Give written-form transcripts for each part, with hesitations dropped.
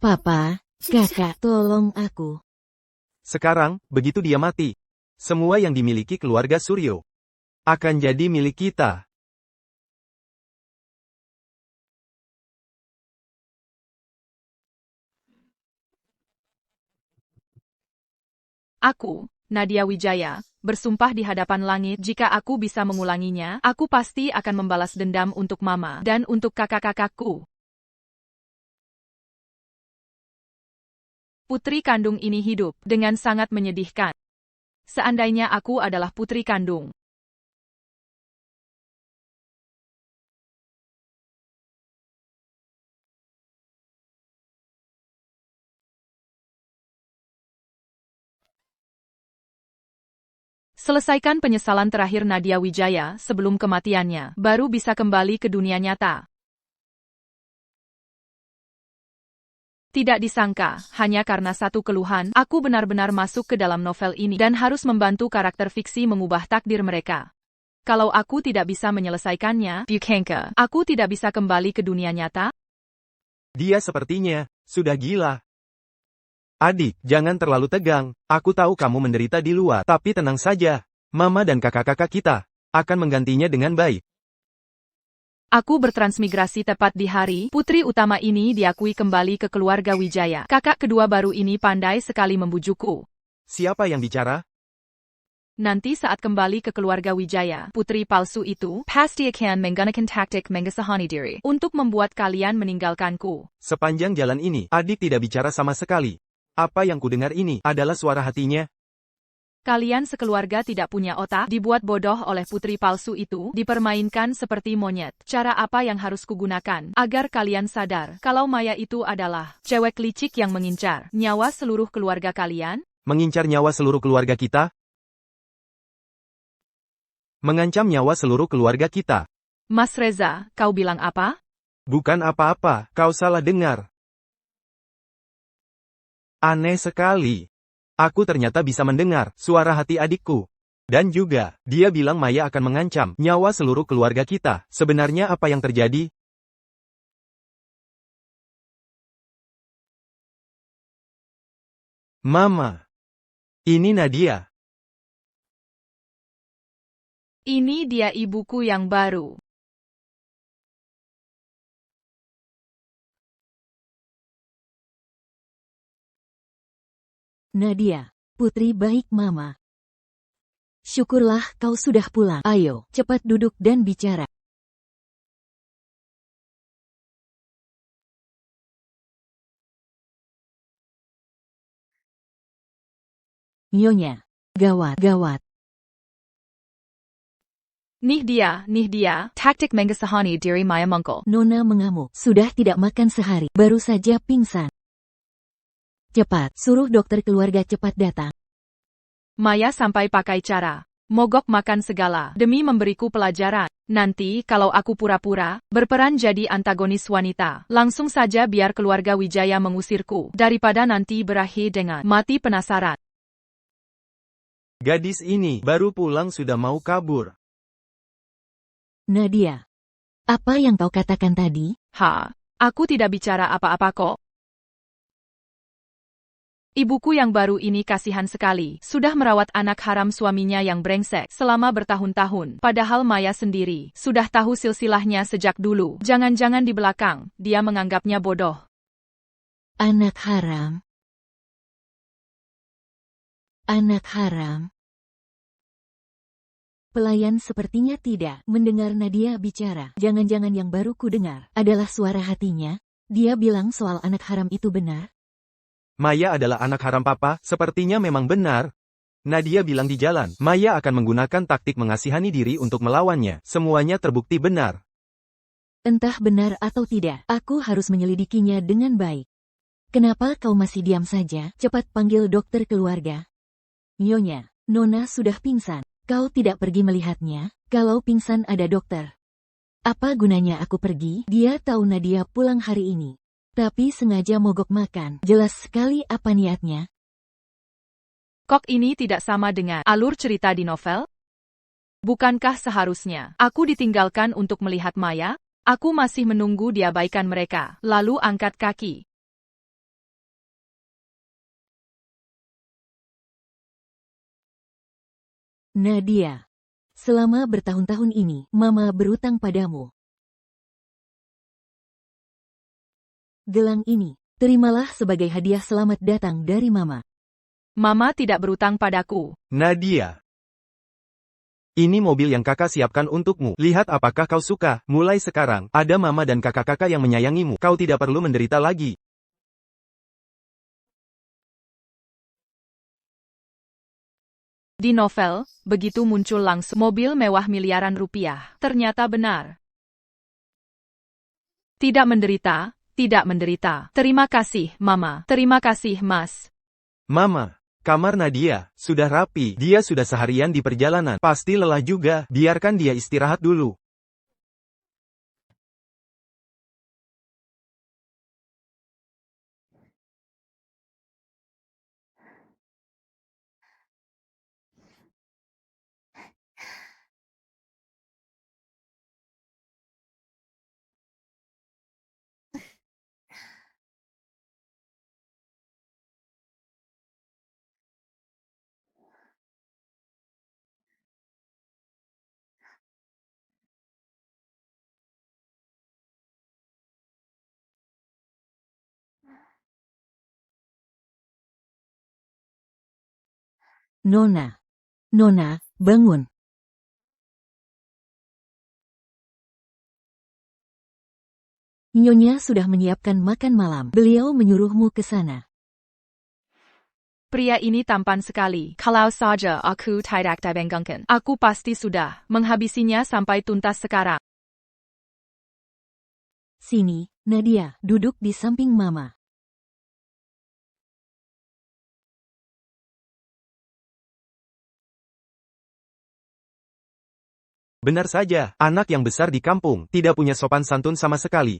Papa, kakak, tolong aku. Sekarang, begitu dia mati, semua yang dimiliki keluarga Suryo akan jadi milik kita. Aku, Nadia Wijaya, bersumpah di hadapan langit jika aku bisa mengulanginya, aku pasti akan membalas dendam untuk mama dan untuk kakak-kakakku. Putri kandung ini hidup dengan sangat menyedihkan. Seandainya aku adalah putri kandung. Selesaikan penyesalan terakhir Nadia Wijaya sebelum kematiannya, baru bisa kembali ke dunia nyata. Tidak disangka, hanya karena satu keluhan, aku benar-benar masuk ke dalam novel ini dan harus membantu karakter fiksi mengubah takdir mereka. Kalau aku tidak bisa menyelesaikannya, Bukanka, aku tidak bisa kembali ke dunia nyata? Dia sepertinya sudah gila. Adik, jangan terlalu tegang. Aku tahu kamu menderita di luar, tapi tenang saja. Mama dan kakak-kakak kita akan menggantinya dengan baik. Aku bertransmigrasi tepat di hari putri utama ini diakui kembali ke keluarga Wijaya. Kakak kedua baru ini pandai sekali membujukku. Siapa yang bicara? Nanti saat kembali ke keluarga Wijaya, putri palsu itu pasti akan menggunakan taktik mengasahani diri untuk membuat kalian meninggalkanku. Sepanjang jalan ini, adik tidak bicara sama sekali. Apa yang kudengar ini adalah suara hatinya. Kalian sekeluarga tidak punya otak, dibuat bodoh oleh putri palsu itu, dipermainkan seperti monyet. Cara apa yang harus kugunakan agar kalian sadar kalau Maya itu adalah cewek licik yang mengincar nyawa seluruh keluarga kalian? Mengincar nyawa seluruh keluarga kita? Mengancam nyawa seluruh keluarga kita. Mas Reza, kau bilang apa? Bukan apa-apa, kau salah dengar. Aneh sekali. Aku ternyata bisa mendengar suara hati adikku. Dan juga, dia bilang Maya akan mengancam nyawa seluruh keluarga kita. Sebenarnya apa yang terjadi? Mama. Ini Nadia. Ini dia ibuku yang baru. Nadia, putri baik mama. Syukurlah kau sudah pulang. Ayo, cepat duduk dan bicara. Nyonya, gawat. Nih dia, taktik mengasahani diri Maya Mungkul. Nona mengamuk, sudah tidak makan sehari, baru saja pingsan. Cepat, suruh dokter keluarga cepat datang. Maya sampai pakai cara mogok makan segala demi memberiku pelajaran. Nanti kalau aku pura-pura berperan jadi antagonis wanita, langsung saja biar keluarga Wijaya mengusirku, daripada nanti berakhir dengan mati penasaran. Gadis ini baru pulang sudah mau kabur. Nadia, apa yang kau katakan tadi? Aku tidak bicara apa-apa kok. Ibuku yang baru ini kasihan sekali, sudah merawat anak haram suaminya yang brengsek selama bertahun-tahun. Padahal Maya sendiri sudah tahu silsilahnya sejak dulu. Jangan-jangan di belakang, dia menganggapnya bodoh. Anak haram. Anak haram. Pelayan sepertinya tidak mendengar Nadia bicara. Jangan-jangan yang baru ku dengar adalah suara hatinya. Dia bilang soal anak haram itu benar. Maya adalah anak haram papa, sepertinya memang benar. Nadia bilang di jalan, Maya akan menggunakan taktik mengasihani diri untuk melawannya. Semuanya terbukti benar. Entah benar atau tidak, aku harus menyelidikinya dengan baik. Kenapa kau masih diam saja? Cepat panggil dokter keluarga. Nyonya, Nona sudah pingsan. Kau tidak pergi melihatnya? Kalau pingsan ada dokter. Apa gunanya aku pergi? Dia tahu Nadia pulang hari ini. Tapi sengaja mogok makan. Jelas sekali apa niatnya. Kok ini tidak sama dengan alur cerita di novel? Bukankah seharusnya aku ditinggalkan untuk melihat Maya? Aku masih menunggu diabaikan mereka, lalu angkat kaki. Nadia, selama bertahun-tahun ini, Mama berutang padamu. Gelang ini, terimalah sebagai hadiah selamat datang dari Mama. Mama tidak berutang padaku. Nadia. Ini mobil yang kakak siapkan untukmu. Lihat apakah kau suka. Mulai sekarang, ada mama dan kakak-kakak yang menyayangimu. Kau tidak perlu menderita lagi. Di novel, begitu muncul langsung mobil mewah miliaran rupiah. Ternyata benar. Tidak menderita, tidak menderita. Terima kasih, Mama. Terima kasih, Mas. Mama. Kamar Nadia, sudah rapi. Dia sudah seharian di perjalanan. Pasti lelah juga. Biarkan dia istirahat dulu. Nona. Nona, bangun. Nyonya sudah menyiapkan makan malam. Beliau menyuruhmu ke sana. Pria ini tampan sekali. Kalau saja aku tidak dibanggakan, aku pasti sudah menghabisinya sampai tuntas sekarang. Sini, Nadia, duduk di samping Mama. Benar saja, anak yang besar di kampung, tidak punya sopan santun sama sekali.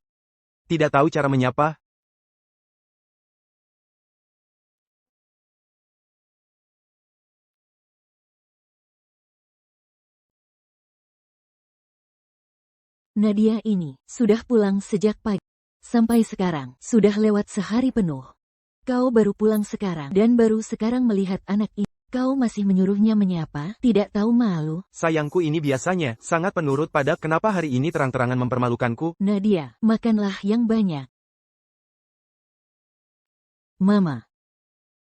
Tidak tahu cara menyapa. Nadia ini, sudah pulang sejak pagi. Sampai sekarang, sudah lewat sehari penuh. Kau baru pulang sekarang, dan baru sekarang melihat anak ini. Kau masih menyuruhnya menyapa, tidak tahu malu. Sayangku ini biasanya, sangat penurut pada kenapa hari ini terang-terangan mempermalukanku. Nadia, makanlah yang banyak. Mama.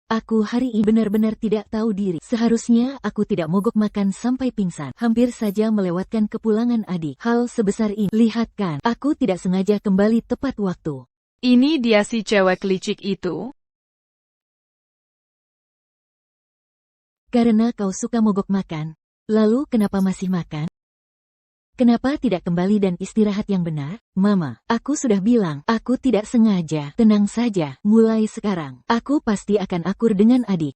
Aku hari ini benar-benar tidak tahu diri. Seharusnya aku tidak mogok makan sampai pingsan. Hampir saja melewatkan kepulangan adik. Hal sebesar ini, lihat kan, aku tidak sengaja kembali tepat waktu. Ini dia si cewek licik itu. Karena kau suka mogok makan. Lalu kenapa masih makan? Kenapa tidak kembali dan istirahat yang benar? Mama, aku sudah bilang, aku tidak sengaja. Tenang saja, mulai sekarang, aku pasti akan akur dengan adik.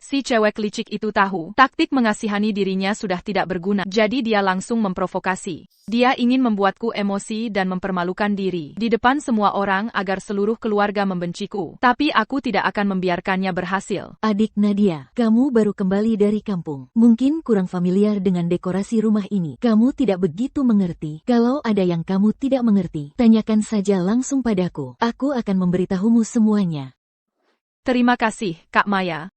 Si cewek licik itu tahu, taktik mengasihani dirinya sudah tidak berguna, jadi dia langsung memprovokasi. Dia ingin membuatku emosi dan mempermalukan diri di depan semua orang agar seluruh keluarga membenciku. Tapi aku tidak akan membiarkannya berhasil. Adik Nadia, kamu baru kembali dari kampung. Mungkin kurang familiar dengan dekorasi rumah ini. Kamu tidak begitu mengerti. Kalau ada yang kamu tidak mengerti, tanyakan saja langsung padaku. Aku akan memberitahumu semuanya. Terima kasih, Kak Maya.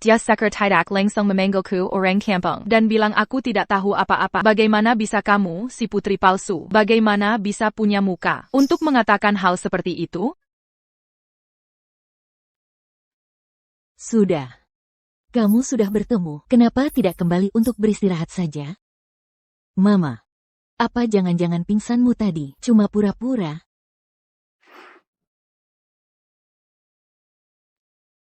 Dia seker tidak langsung memanggilku orang kampung dan bilang aku tidak tahu apa-apa. Bagaimana bisa kamu, si putri palsu, bagaimana bisa punya muka untuk mengatakan hal seperti itu? Sudah. Kamu sudah bertemu, kenapa tidak kembali untuk beristirahat saja? Mama. Apa jangan-jangan pingsanmu tadi cuma pura-pura?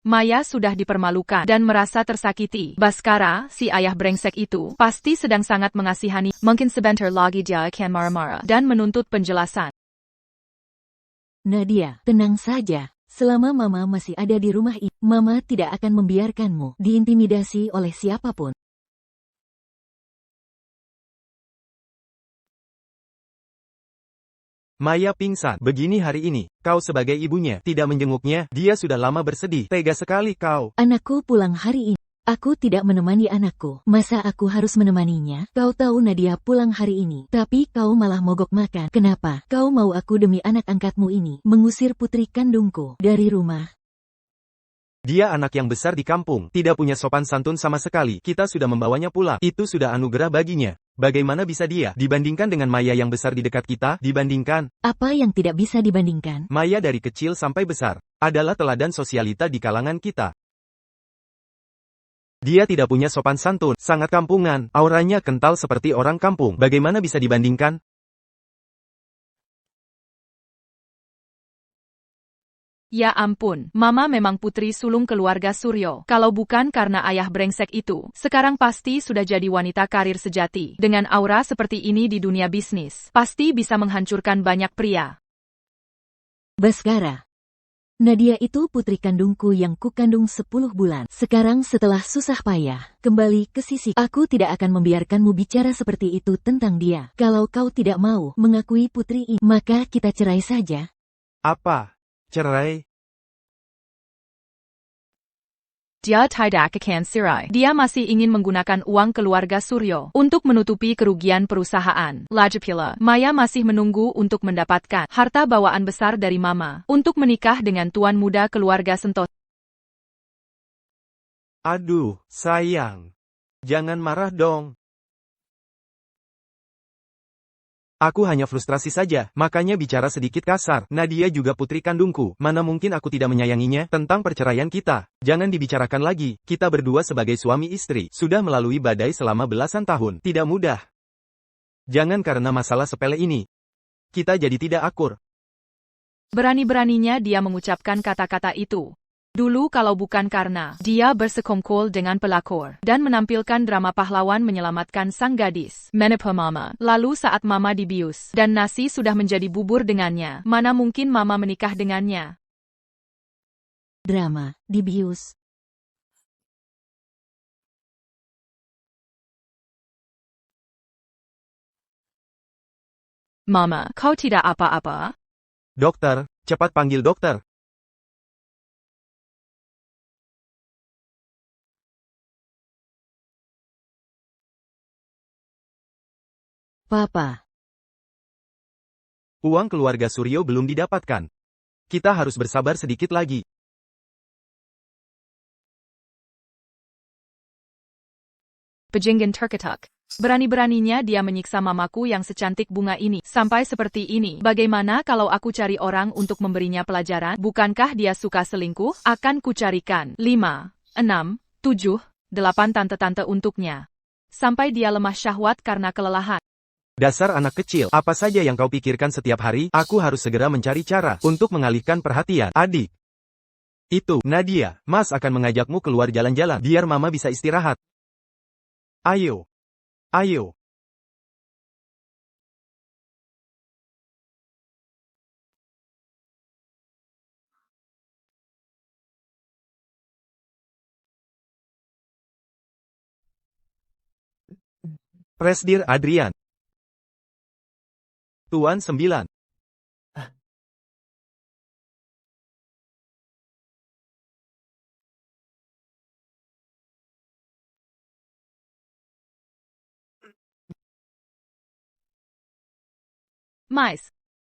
Maya sudah dipermalukan dan merasa tersakiti. Baskara, si ayah brengsek itu, pasti sedang sangat mengasihani. Mungkin sebentar lagi dia akan marah-marah dan menuntut penjelasan. Nadia, tenang saja. Selama Mama masih ada di rumah ini, Mama tidak akan membiarkanmu diintimidasi oleh siapapun. Maya pingsan. Begini hari ini, kau sebagai ibunya, tidak menjenguknya, dia sudah lama bersedih. Tega sekali kau. Anakku pulang hari ini. Aku tidak menemani anakku. Masa aku harus menemaninya? Kau tahu Nadia pulang hari ini, tapi kau malah mogok makan. Kenapa? Kau mau aku demi anak angkatmu ini, mengusir putri kandungku dari rumah? Dia anak yang besar di kampung, tidak punya sopan santun sama sekali. Kita sudah membawanya pulang. Itu sudah anugerah baginya. Bagaimana bisa dia dibandingkan dengan Maya yang besar di dekat kita? Dibandingkan? Apa yang tidak bisa dibandingkan? Maya dari kecil sampai besar adalah teladan sosialita di kalangan kita. Dia tidak punya sopan santun, sangat kampungan, auranya kental seperti orang kampung. Bagaimana bisa dibandingkan? Ya ampun, Mama memang putri sulung keluarga Suryo. Kalau bukan karena ayah brengsek itu, sekarang pasti sudah jadi wanita karir sejati. Dengan aura seperti ini di dunia bisnis, pasti bisa menghancurkan banyak pria. Baskara. Nadia itu putri kandungku yang kukandung 10 bulan. Sekarang setelah susah payah, kembali ke sisi. Aku tidak akan membiarkanmu bicara seperti itu tentang dia. Kalau kau tidak mau mengakui putri ini, maka kita cerai saja. Apa? Cerai? Dia tidak akan cerai. Dia masih ingin menggunakan uang keluarga Suryo untuk menutupi kerugian perusahaan. Lagipula, Maya masih menunggu untuk mendapatkan harta bawaan besar dari Mama untuk menikah dengan tuan muda keluarga Sentosa. Aduh, sayang. Jangan marah dong. Aku hanya frustrasi saja, makanya bicara sedikit kasar. Nadia juga putri kandungku, mana mungkin aku tidak menyayanginya. Tentang perceraian kita, jangan dibicarakan lagi. Kita berdua sebagai suami istri, sudah melalui badai selama belasan tahun. Tidak mudah. Jangan karena masalah sepele ini, kita jadi tidak akur. Berani-beraninya dia mengucapkan kata-kata itu. Dulu kalau bukan karena dia bersekongkol dengan pelakor dan menampilkan drama pahlawan menyelamatkan sang gadis, Menipu Mama. Lalu saat Mama dibius dan nasi sudah menjadi bubur dengannya, mana mungkin Mama menikah dengannya. Drama, dibius. Mama, kau tidak apa-apa? Dokter, cepat panggil dokter. Papa. Uang keluarga Suryo belum didapatkan. Kita harus bersabar sedikit lagi. Pejingin terketuk. Berani-beraninya dia menyiksa mamaku yang secantik bunga ini. Sampai seperti ini. Bagaimana kalau aku cari orang untuk memberinya pelajaran? Bukankah dia suka selingkuh? Akan kucarikan 5, 6, 7, 8 tante-tante untuknya. Sampai dia lemah syahwat karena kelelahan. Dasar anak kecil, apa saja yang kau pikirkan setiap hari? Aku harus segera mencari cara untuk mengalihkan perhatian. Adik. Itu, Nadia, Mas akan mengajakmu keluar jalan-jalan, biar Mama bisa istirahat. Ayo. Ayo. Presdir Adrian. Tuan 9. Mais.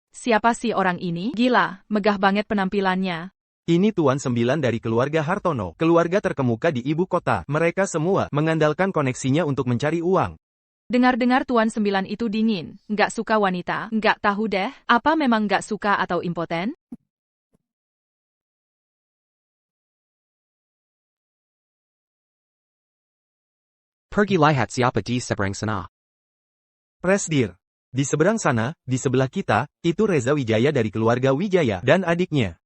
Siapa sih orang ini? Gila, megah banget penampilannya. Ini Tuan 9 dari keluarga Hartono, keluarga terkemuka di ibu kota. Mereka semua mengandalkan koneksinya untuk mencari uang. Dengar-dengar Tuan 9 itu dingin, nggak suka wanita, nggak tahu deh, apa memang nggak suka atau impoten? Pergi lihat siapa di seberang sana. Presdir. Di seberang sana, di sebelah kita, itu Reza Wijaya dari keluarga Wijaya dan adiknya.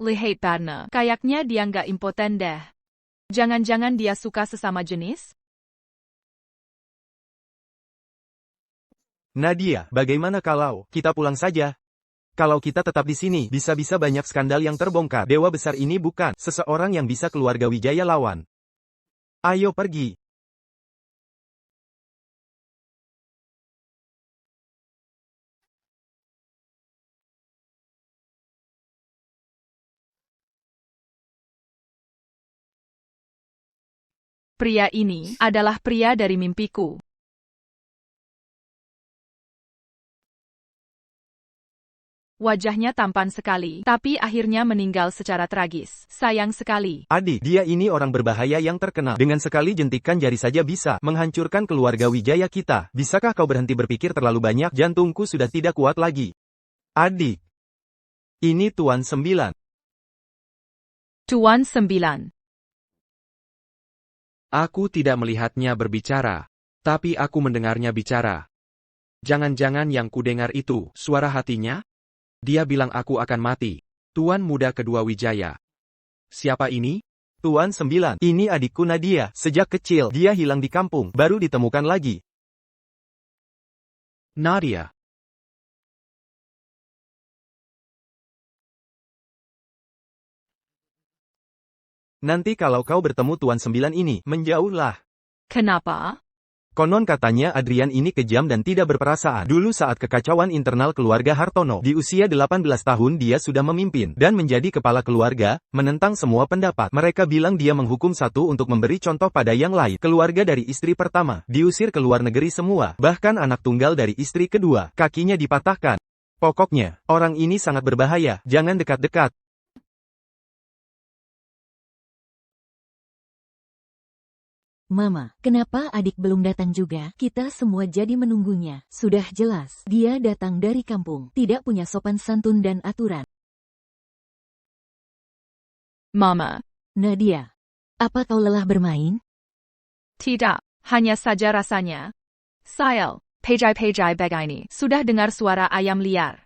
Lihat Barna, kayaknya dia nggak impoten deh. Jangan-jangan dia suka sesama jenis? Nadia, bagaimana kalau kita pulang saja? Kalau kita tetap di sini, bisa-bisa banyak skandal yang terbongkar. Dewa besar ini bukan seseorang yang bisa keluarga Wijaya lawan. Ayo pergi. Pria ini adalah pria dari mimpiku. Wajahnya tampan sekali, tapi akhirnya meninggal secara tragis. Sayang sekali. Adik, dia ini orang berbahaya yang terkenal. Dengan sekali jentikan jari saja bisa menghancurkan keluarga Wijaya kita. Bisakah kau berhenti berpikir terlalu banyak? Jantungku sudah tidak kuat lagi. Adik. Ini Tuan 9. Tuan 9. Aku tidak melihatnya berbicara, tapi aku mendengarnya bicara. Jangan-jangan yang kudengar itu suara hatinya? Dia bilang aku akan mati. Tuan muda kedua Wijaya. Siapa ini? Tuan 9. Ini adikku Nadia. Sejak kecil, dia hilang di kampung, baru ditemukan lagi. Nadia. Nanti kalau kau bertemu Tuan 9 ini, menjauhlah. Kenapa? Konon katanya Adrian ini kejam dan tidak berperasaan. Dulu saat kekacauan internal keluarga Hartono, di usia 18 tahun dia sudah memimpin dan menjadi kepala keluarga, menentang semua pendapat. Mereka bilang dia menghukum satu untuk memberi contoh pada yang lain. Keluarga dari istri pertama, diusir ke luar negeri semua. Bahkan anak tunggal dari istri kedua, kakinya dipatahkan. Pokoknya, orang ini sangat berbahaya, jangan dekat-dekat. Mama, kenapa adik belum datang juga? Kita semua jadi menunggunya. Sudah jelas, dia datang dari kampung, tidak punya sopan santun dan aturan. Mama. Nadia, apa kau lelah bermain? Tidak, hanya saja rasanya. Sayal, pejai-pejai begini. Sudah dengar suara ayam liar.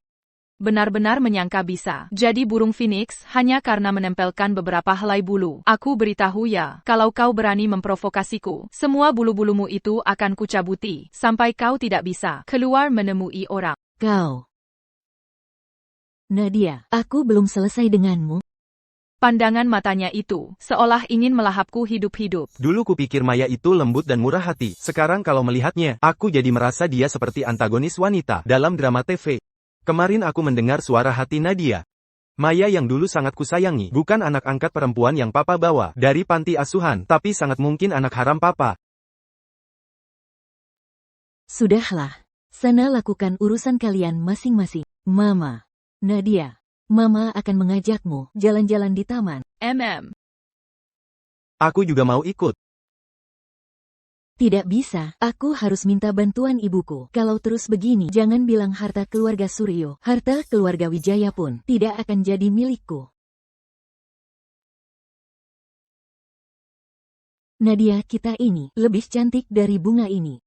Benar-benar menyangka bisa jadi burung phoenix hanya karena menempelkan beberapa helai bulu. Aku beritahu ya, kalau kau berani memprovokasiku, semua bulu-bulumu itu akan kucabuti, sampai kau tidak bisa keluar menemui orang. Kau. Nadia, aku belum selesai denganmu. Pandangan matanya itu, seolah ingin melahapku hidup-hidup. Dulu kupikir Maya itu lembut dan murah hati. Sekarang kalau melihatnya, aku jadi merasa dia seperti antagonis wanita dalam drama TV. Kemarin aku mendengar suara hati Nadia. Maya yang dulu sangat kusayangi, bukan anak angkat perempuan yang papa bawa dari panti asuhan, tapi sangat mungkin anak haram papa. Sudahlah, sana lakukan urusan kalian masing-masing. Mama, Nadia, Mama akan mengajakmu jalan-jalan di taman. Aku juga mau ikut. Tidak bisa, aku harus minta bantuan ibuku. Kalau terus begini, jangan bilang harta keluarga Suryo, harta keluarga Wijaya pun tidak akan jadi milikku. Nadia kita ini lebih cantik dari bunga ini.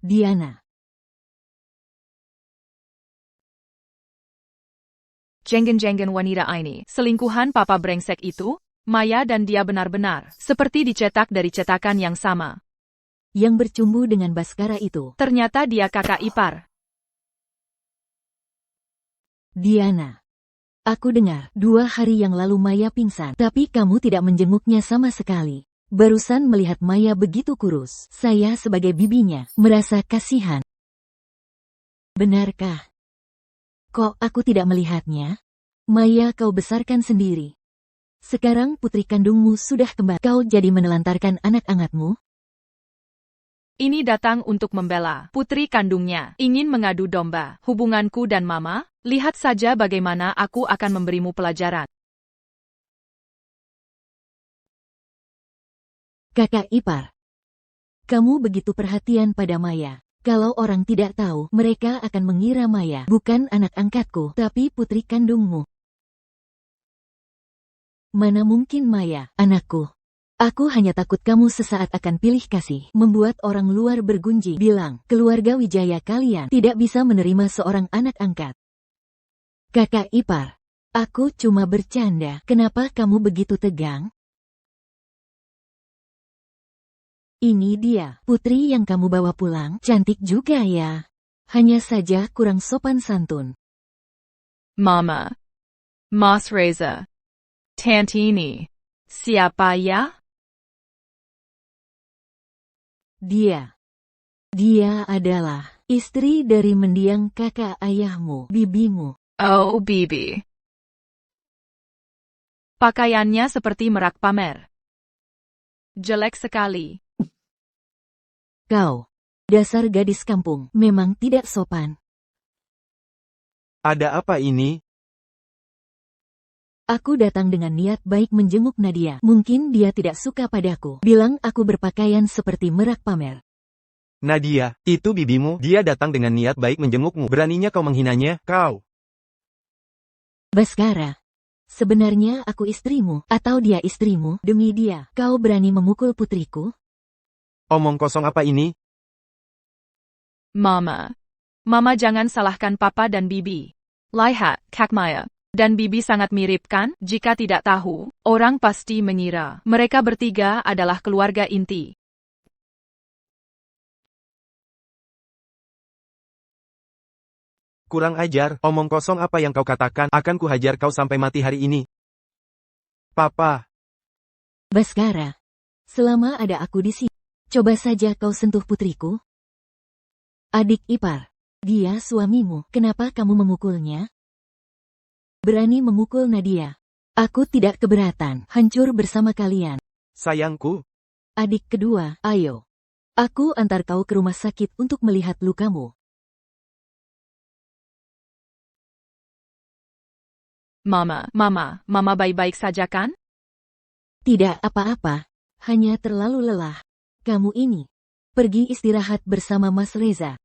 Diana. Jenggen-jenggen wanita ini, selingkuhan papa brengsek itu? Maya dan dia benar-benar seperti dicetak dari cetakan yang sama. Yang bercumbu dengan Baskara itu. Ternyata dia kakak ipar. Diana. Aku dengar, 2 hari yang lalu Maya pingsan, tapi kamu tidak menjenguknya sama sekali. Barusan melihat Maya begitu kurus, saya sebagai bibinya, merasa kasihan. Benarkah? Kok aku tidak melihatnya? Maya kau besarkan sendiri. Sekarang putri kandungmu sudah kembali. Kau jadi menelantarkan anak angkatmu? Ini datang untuk membela putri kandungnya. Ingin mengadu domba hubunganku dan mama? Lihat saja bagaimana aku akan memberimu pelajaran. Kakak ipar. Kamu begitu perhatian pada Maya. Kalau orang tidak tahu, mereka akan mengira Maya bukan anak angkatku, tapi putri kandungmu. Mana mungkin Maya, anakku. Aku hanya takut kamu sesaat akan pilih kasih, membuat orang luar bergunjing, bilang, keluarga Wijaya kalian tidak bisa menerima seorang anak angkat. Kakak ipar, aku cuma bercanda, kenapa kamu begitu tegang? Ini dia, putri yang kamu bawa pulang, cantik juga ya. Hanya saja kurang sopan santun. Mama. Mas Reza. Tantini. Siapa ya? Dia adalah istri dari mendiang kakak ayahmu, bibimu. Oh, Bibi. Pakaiannya seperti merak pamer. Jelek sekali. Kau, dasar gadis kampung, memang tidak sopan. Ada apa ini? Aku datang dengan niat baik menjenguk Nadia. Mungkin dia tidak suka padaku. Bilang aku berpakaian seperti merak pamer. Nadia, itu bibimu. Dia datang dengan niat baik menjengukmu. Beraninya kau menghinanya, kau. Baskara. Sebenarnya aku istrimu, atau dia istrimu. Demi dia, kau berani memukul putriku? Omong kosong apa ini? Mama. Mama jangan salahkan Papa dan Bibi. Lihat, Kak Maya. Dan Bibi sangat mirip kan? Jika tidak tahu, orang pasti mengira mereka bertiga adalah keluarga inti. Kurang ajar, omong kosong apa yang kau katakan, akan kuhajar kau sampai mati hari ini. Papa. Baskara. Selama ada aku di sini, coba saja kau sentuh putriku. Adik ipar. Dia suamimu, kenapa kamu memukulnya? Berani memukul Nadia. Aku tidak keberatan, hancur bersama kalian. Sayangku. Adik kedua, ayo. Aku antar kau ke rumah sakit untuk melihat lukamu. Mama baik-baik saja kan? Tidak apa-apa, hanya terlalu lelah. Kamu ini, pergi istirahat bersama Mas Reza.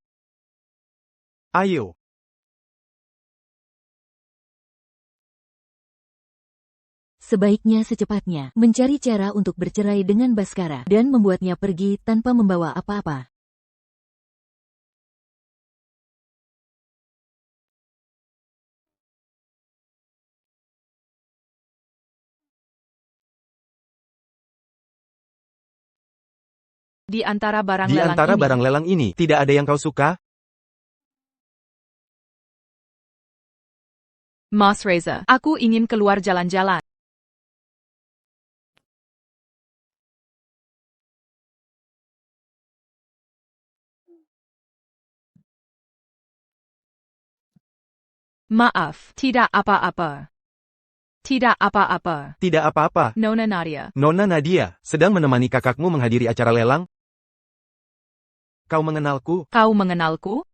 Ayo. Sebaiknya secepatnya mencari cara untuk bercerai dengan Baskara dan membuatnya pergi tanpa membawa apa-apa. Di antara barang Di lelang antara ini, barang lelang ini, tidak ada yang kau suka? Mas Reza, aku ingin keluar jalan-jalan. Maaf, tidak apa-apa. Tidak apa-apa. Tidak apa-apa. Nona Nadia. Nona Nadia, sedang menemani kakakmu menghadiri acara lelang? Kau mengenalku? Kau mengenalku?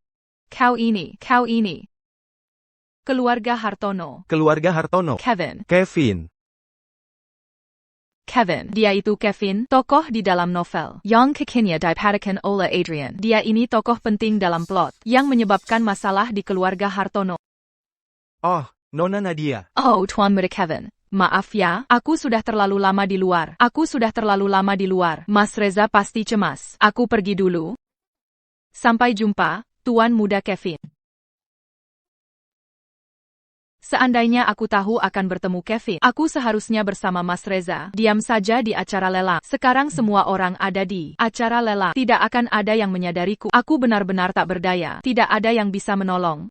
Kau ini. Keluarga Hartono. Keluarga Hartono. Kevin. Dia itu Kevin, tokoh di dalam novel Yang Kekiniya Dipadakan oleh Adrian. Dia ini tokoh penting dalam plot yang menyebabkan masalah di keluarga Hartono. Oh, Nona Nadia. Oh, Tuan Muda Kevin. Maaf ya, aku sudah terlalu lama di luar. Mas Reza pasti cemas. Aku pergi dulu. Sampai jumpa, Tuan Muda Kevin. Seandainya aku tahu akan bertemu Kevin, aku seharusnya bersama Mas Reza. Diam saja di acara lelang. Sekarang semua orang ada di acara lelang. Tidak akan ada yang menyadariku. Aku benar-benar tak berdaya. Tidak ada yang bisa menolong.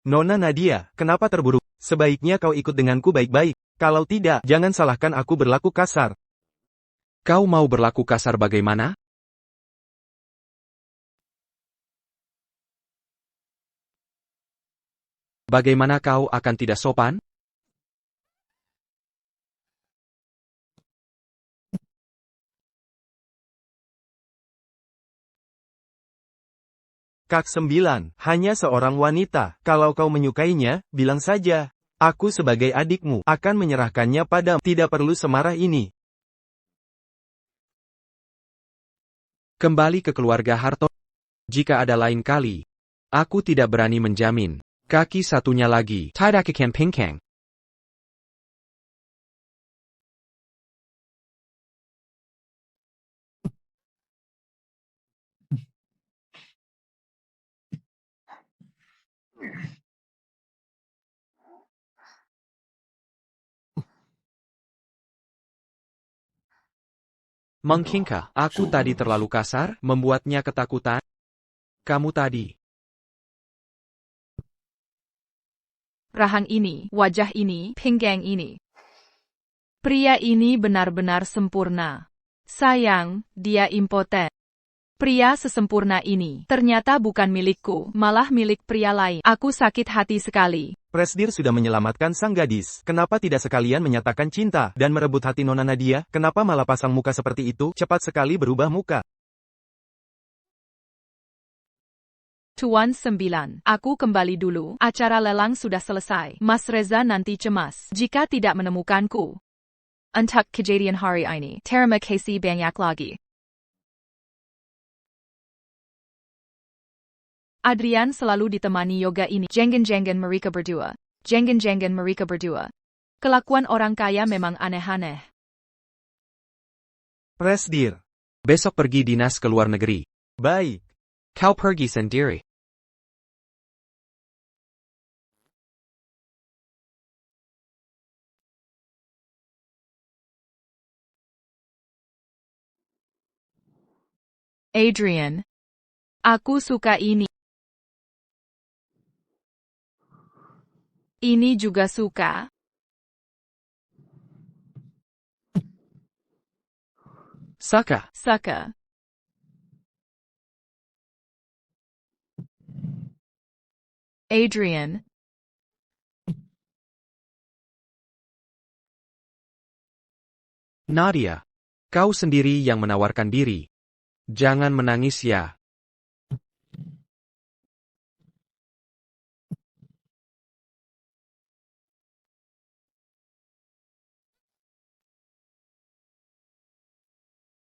Nona Nadia, kenapa terburu? Sebaiknya kau ikut denganku baik-baik. Kalau tidak, jangan salahkan aku berlaku kasar. Kau mau berlaku kasar bagaimana? Bagaimana kau akan tidak sopan? Kak 9, hanya seorang wanita. Kalau kau menyukainya, bilang saja. Aku sebagai adikmu, akan menyerahkannya padamu. Tidak perlu semarah ini. Kembali ke keluarga Hartono. Jika ada lain kali, aku tidak berani menjamin. Kaki satunya lagi. Tidak akan pingkang. Mungkinkah aku tadi terlalu kasar, membuatnya ketakutan? Kamu tadi. Rahang ini, wajah ini, pinggang ini. Pria ini benar-benar sempurna. Sayang, dia impoten. Pria sesempurna ini ternyata bukan milikku, malah milik pria lain. Aku sakit hati sekali. Presdir sudah menyelamatkan sang gadis. Kenapa tidak sekalian menyatakan cinta dan merebut hati Nona Nadia? Kenapa malah pasang muka seperti itu? Cepat sekali berubah muka. Tuan 9, aku kembali dulu. Acara lelang sudah selesai. Mas Reza nanti cemas jika tidak menemukanku. Untuk kejadian hari ini, terima kasih banyak lagi. Adrian selalu ditemani yoga ini. Jenggen-jenggen mereka berdua. Jenggen-jenggen mereka berdua. Kelakuan orang kaya memang aneh-aneh. Presdir. Besok pergi dinas ke luar negeri. Baik. Kau pergi sendiri. Adrian. Aku suka ini. Ini juga suka. Saka. Suka. Adrian. Nadia. Kau sendiri yang menawarkan diri. Jangan menangis ya.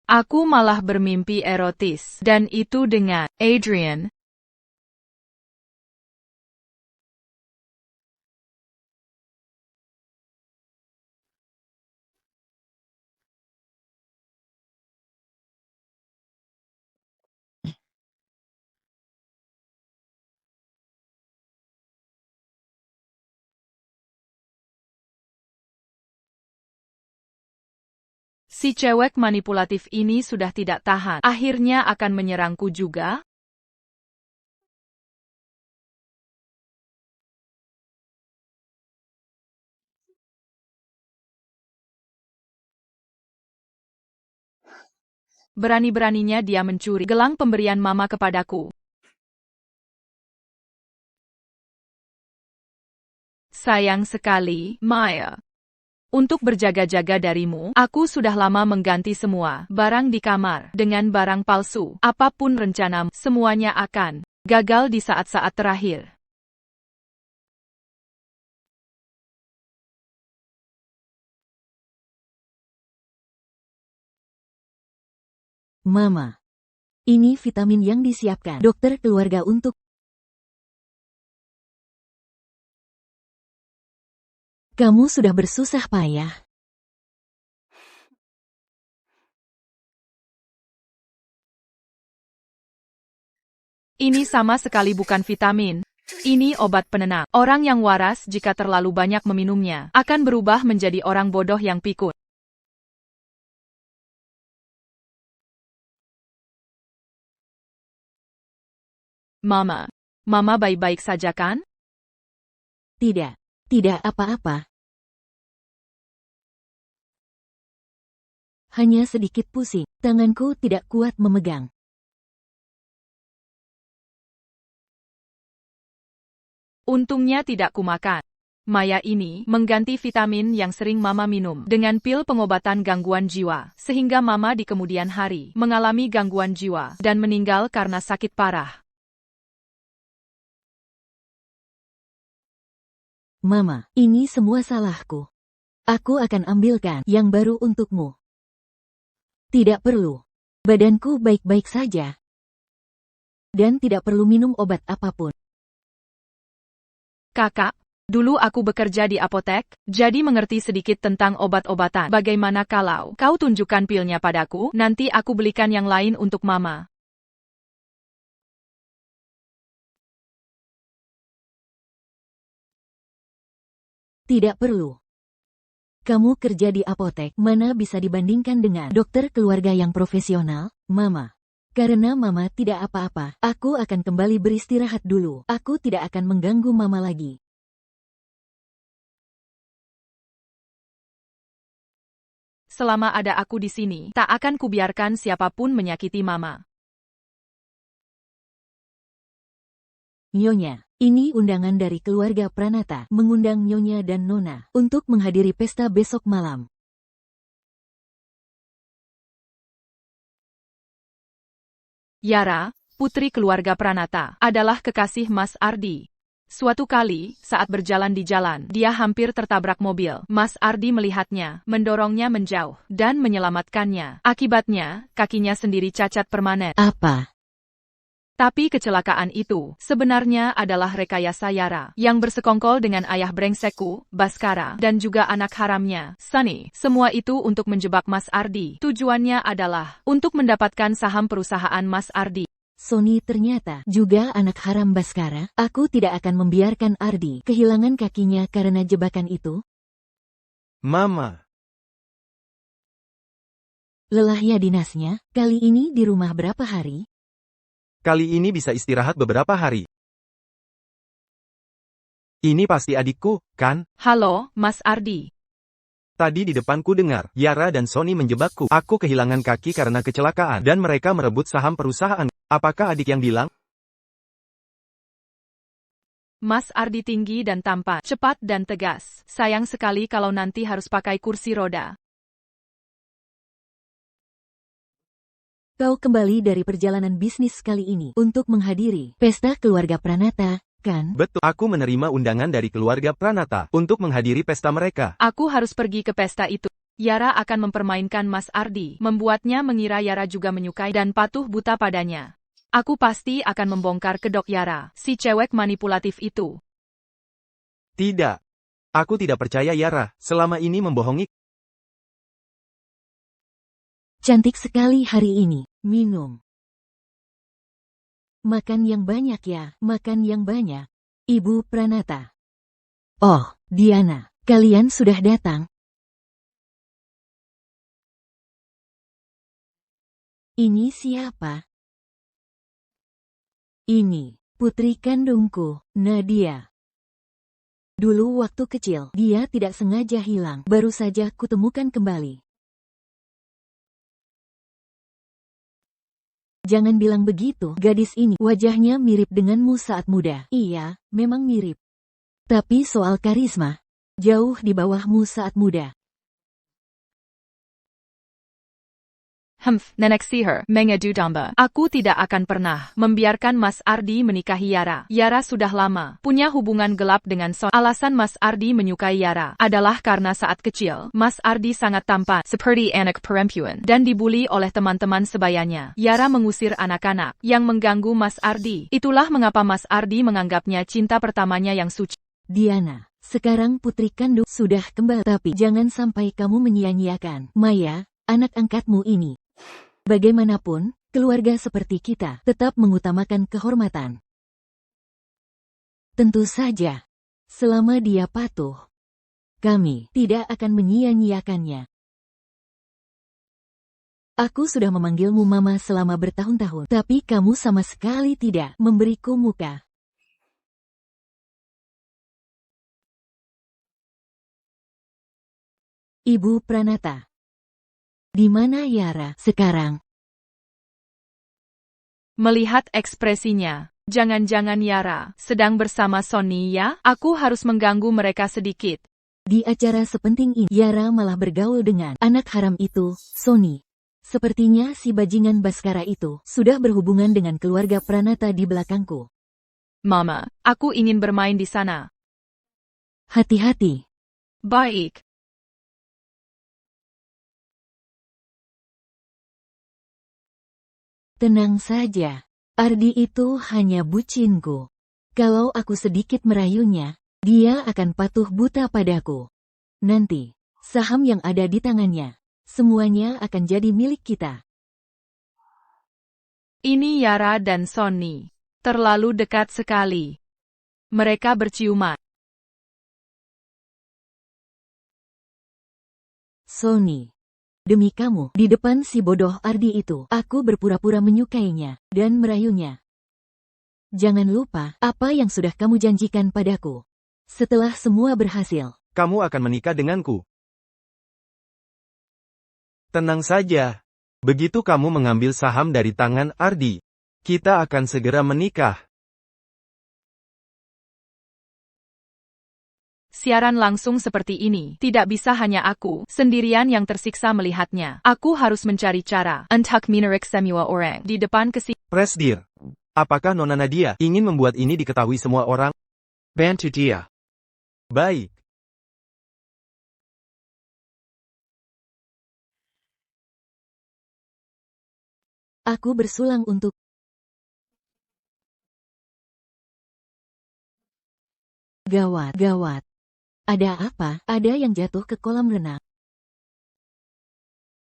Aku malah bermimpi erotis. Dan itu dengan Adrian. Si cewek manipulatif ini sudah tidak tahan. Akhirnya akan menyerangku juga. Berani-beraninya dia mencuri gelang pemberian mama kepadaku. Sayang sekali, Maya. Untuk berjaga-jaga darimu, aku sudah lama mengganti semua barang di kamar dengan barang palsu. Apapun rencanamu, semuanya akan gagal di saat-saat terakhir. Mama. Ini vitamin yang disiapkan dokter keluarga untuk kamu sudah bersusah payah. Ini sama sekali bukan vitamin. Ini obat penenang. Orang yang waras jika terlalu banyak meminumnya akan berubah menjadi orang bodoh yang pikun. Mama. Mama baik-baik saja kan? Tidak. Tidak apa-apa. Hanya sedikit pusing. Tanganku tidak kuat memegang. Untungnya tidak kumakan. Maya ini mengganti vitamin yang sering Mama minum dengan pil pengobatan gangguan jiwa, sehingga Mama di kemudian hari mengalami gangguan jiwa dan meninggal karena sakit parah. Mama, ini semua salahku. Aku akan ambilkan yang baru untukmu. Tidak perlu. Badanku baik-baik saja. Dan tidak perlu minum obat apapun. Kakak, dulu aku bekerja di apotek, jadi mengerti sedikit tentang obat-obatan. Bagaimana kalau kau tunjukkan pilnya padaku, nanti aku belikan yang lain untuk Mama. Tidak perlu. Kamu kerja di apotek, mana bisa dibandingkan dengan dokter keluarga yang profesional, Mama. Karena Mama tidak apa-apa, aku akan kembali beristirahat dulu. Aku tidak akan mengganggu Mama lagi. Selama ada aku di sini, tak akan kubiarkan siapapun menyakiti Mama. Nyonya, ini undangan dari keluarga Pranata, mengundang Nyonya dan Nona untuk menghadiri pesta besok malam. Yara, putri keluarga Pranata, adalah kekasih Mas Ardi. Suatu kali, saat berjalan di jalan, dia hampir tertabrak mobil. Mas Ardi melihatnya, mendorongnya menjauh, dan menyelamatkannya. Akibatnya, kakinya sendiri cacat permanen. Apa? Tapi kecelakaan itu sebenarnya adalah rekayasa Yara yang bersekongkol dengan ayah brengsekku, Baskara, dan juga anak haramnya, Sunny. Semua itu untuk menjebak Mas Ardi. Tujuannya adalah untuk mendapatkan saham perusahaan Mas Ardi. Sony ternyata juga anak haram Baskara. Aku tidak akan membiarkan Ardi kehilangan kakinya karena jebakan itu. Mama. Lelah ya dinasnya, kali ini di rumah berapa hari? Kali ini bisa istirahat beberapa hari. Ini pasti adikku, kan? Halo, Mas Ardi. Tadi di depanku dengar, Yara dan Sony menjebakku. Aku kehilangan kaki karena kecelakaan, dan mereka merebut saham perusahaan. Apakah adik yang bilang? Mas Ardi tinggi dan tampan, cepat dan tegas. Sayang sekali kalau nanti harus pakai kursi roda. Kau kembali dari perjalanan bisnis kali ini untuk menghadiri pesta keluarga Pranata, kan? Betul, aku menerima undangan dari keluarga Pranata untuk menghadiri pesta mereka. Aku harus pergi ke pesta itu. Yara akan mempermainkan Mas Ardi, membuatnya mengira Yara juga menyukai dan patuh buta padanya. Aku pasti akan membongkar kedok Yara, si cewek manipulatif itu. Tidak. Aku tidak percaya Yara, selama ini membohongi. Cantik sekali hari ini. Minum. Makan yang banyak ya, makan yang banyak. Ibu Pranata. Oh, Diana, kalian sudah datang. Ini siapa? Ini, putri kandungku, Nadia. Dulu waktu kecil, dia tidak sengaja hilang, baru saja kutemukan kembali. Jangan bilang begitu, gadis ini wajahnya mirip denganmu saat muda. Iya, memang mirip. Tapi soal karisma, jauh di bawahmu saat muda. Nenek sihir, Mengedudamba. Aku tidak akan pernah membiarkan Mas Ardi menikahi Yara. Yara sudah lama punya hubungan gelap dengan Son. Alasan Mas Ardi menyukai Yara adalah karena saat kecil, Mas Ardi sangat tampan, seperti anak perempuan, dan dibully oleh teman-teman sebayanya. Yara mengusir anak-anak yang mengganggu Mas Ardi. Itulah mengapa Mas Ardi menganggapnya cinta pertamanya yang suci. Diana, sekarang putri kandung sudah kembali, tapi jangan sampai kamu menyia-nyiakan Maya, anak angkatmu ini. Bagaimanapun, keluarga seperti kita tetap mengutamakan kehormatan. Tentu saja, selama dia patuh, kami tidak akan menyia-nyiakannya. Aku sudah memanggilmu Mama selama bertahun-tahun, tapi kamu sama sekali tidak memberiku muka. Ibu Pranata. Di mana Yara sekarang? Melihat ekspresinya, jangan-jangan Yara sedang bersama Sony ya? Aku harus mengganggu mereka sedikit. Di acara sepenting ini, Yara malah bergaul dengan anak haram itu, Sony. Sepertinya si bajingan Baskara itu sudah berhubungan dengan keluarga Pranata di belakangku. Mama, aku ingin bermain di sana. Hati-hati. Baik. Tenang saja, Ardi itu hanya bucinku. Kalau aku sedikit merayunya, dia akan patuh buta padaku. Nanti, saham yang ada di tangannya, semuanya akan jadi milik kita. Ini Yara dan Sony. Terlalu dekat sekali. Mereka berciuman. Sony. Demi kamu, di depan si bodoh Ardi itu, aku berpura-pura menyukainya, dan merayunya. Jangan lupa, apa yang sudah kamu janjikan padaku. Setelah semua berhasil, Kamu akan menikah denganku. Tenang saja. Begitu kamu mengambil saham dari tangan Ardi, kita akan segera menikah. siaran langsung seperti ini. Tidak bisa hanya aku sendirian yang tersiksa melihatnya. Aku harus mencari cara untuk menarik semua orang di depan ke sini. Presdir, apakah Nona Nadia ingin membuat ini diketahui semua orang? Bantu dia. Baik. Aku bersulang untuk... Gawat, gawat. Ada apa? Ada yang jatuh ke kolam renang.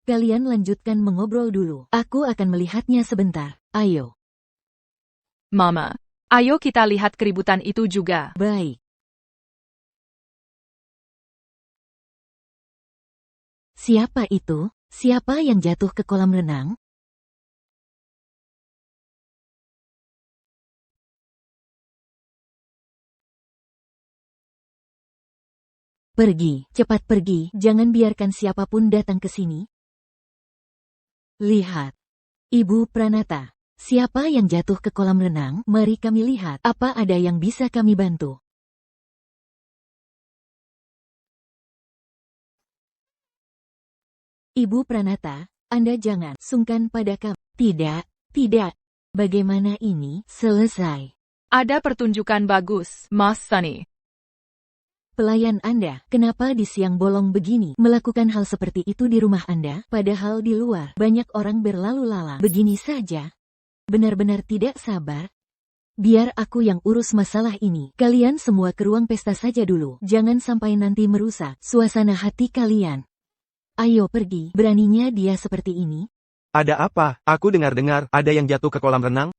Kalian lanjutkan mengobrol dulu. Aku akan melihatnya sebentar. Ayo. Mama, ayo kita lihat keributan itu juga. Baik. Siapa itu? Siapa yang jatuh ke kolam renang? Pergi, cepat pergi, jangan biarkan siapapun datang ke sini. Lihat. Ibu Pranata, siapa yang jatuh ke kolam renang? Mari kami lihat, apa ada yang bisa kami bantu. Ibu Pranata, Anda jangan sungkan pada kami. Tidak, tidak. Bagaimana ini? Selesai. Ada pertunjukan bagus, Mas Sunny. Pelayan Anda, kenapa di siang bolong begini melakukan hal seperti itu di rumah Anda, padahal di luar banyak orang berlalu lalang begini saja? Benar-benar tidak sabar. Biar aku yang urus masalah ini. Kalian semua ke ruang pesta saja dulu. Jangan sampai nanti merusak suasana hati kalian. Ayo pergi, beraninya dia seperti ini. Ada apa? Aku dengar-dengar ada yang jatuh ke kolam renang.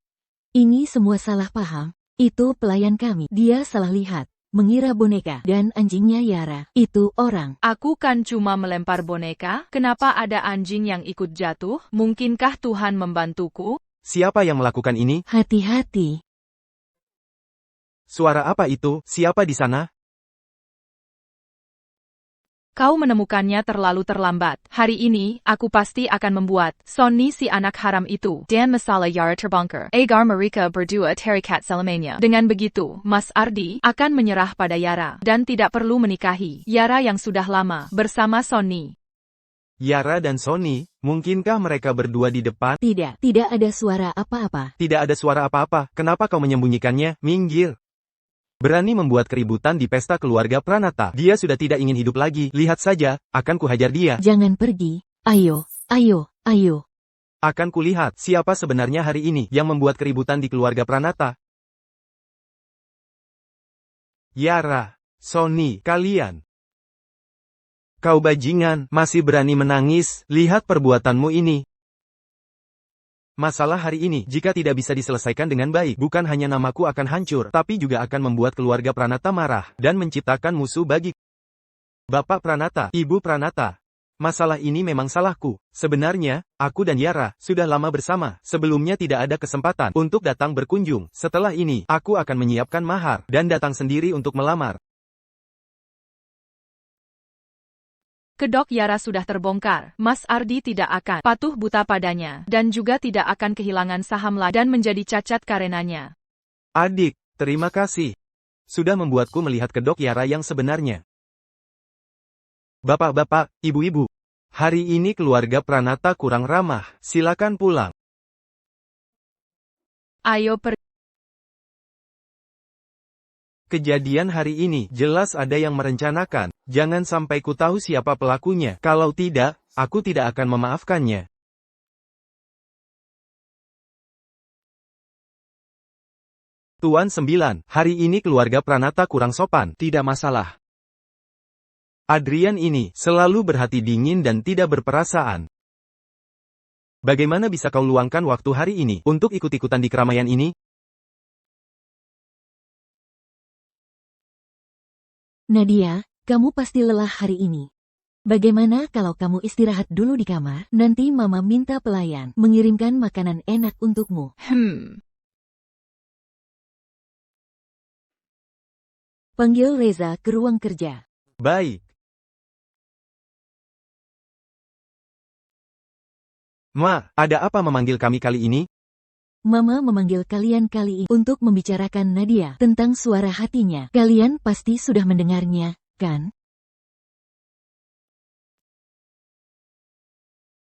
Ini semua salah paham. Itu pelayan kami. Dia salah lihat. Mengira boneka dan anjingnya Yara itu orang. Aku kan cuma melempar boneka, kenapa ada anjing yang ikut jatuh? Mungkinkah Tuhan membantuku? Siapa yang melakukan ini? Hati-hati. Suara apa itu? Siapa di sana? Kau menemukannya terlalu terlambat. Hari ini, aku pasti akan membuat Sonny si anak haram itu dan masalah Yara terbongkar. Agar mereka berdua terikat selamanya. Dengan begitu, Mas Ardi akan menyerah pada Yara dan tidak perlu menikahi Yara yang sudah lama bersama Sonny. Yara dan Sonny, mungkinkah mereka berdua di depan? Tidak, tidak ada suara apa-apa. Tidak ada suara apa-apa. Kenapa kau menyembunyikannya? Minggir. Berani membuat keributan di pesta keluarga Pranata. Dia sudah tidak ingin hidup lagi. Lihat saja, akan kuhajar dia. Jangan pergi. Ayo, ayo, ayo. Akan kulihat siapa sebenarnya hari ini yang membuat keributan di keluarga Pranata. Yara, Sonny, kalian. Kau bajingan, masih berani menangis, lihat perbuatanmu ini. Masalah hari ini, jika tidak bisa diselesaikan dengan baik, bukan hanya namaku akan hancur, tapi juga akan membuat keluarga Pranata marah, dan menciptakan musuh bagi Bapak Pranata, Ibu Pranata. Masalah ini memang salahku. Sebenarnya, aku dan Yara sudah lama bersama. Sebelumnya tidak ada kesempatan untuk datang berkunjung. Setelah ini, aku akan menyiapkan mahar, dan datang sendiri untuk melamar. Kedok Yara sudah terbongkar. Mas Ardi tidak akan patuh buta padanya, dan juga tidak akan kehilangan saham lagi dan menjadi cacat karenanya. Adik, terima kasih. Sudah membuatku melihat kedok Yara yang sebenarnya. Bapak-bapak, ibu-ibu. Hari ini keluarga Pranata kurang ramah. Silakan pulang. Ayo pergi. Kejadian hari ini, jelas ada yang merencanakan. Jangan sampai ku tahu siapa pelakunya. Kalau tidak, aku tidak akan memaafkannya. Tuan 9, hari ini keluarga Pranata kurang sopan. Tidak masalah. Adrian ini, selalu berhati dingin dan tidak berperasaan. Bagaimana bisa kau luangkan waktu hari ini, untuk ikut-ikutan di keramaian ini? Nadia, kamu pasti lelah hari ini. Bagaimana kalau kamu istirahat dulu di kamar? Nanti Mama minta pelayan mengirimkan makanan enak untukmu. Panggil Reza ke ruang kerja. Baik. Ma, ada apa memanggil kami kali ini? Mama memanggil kalian kali ini untuk membicarakan Nadia tentang suara hatinya. Kalian pasti sudah mendengarnya. kan?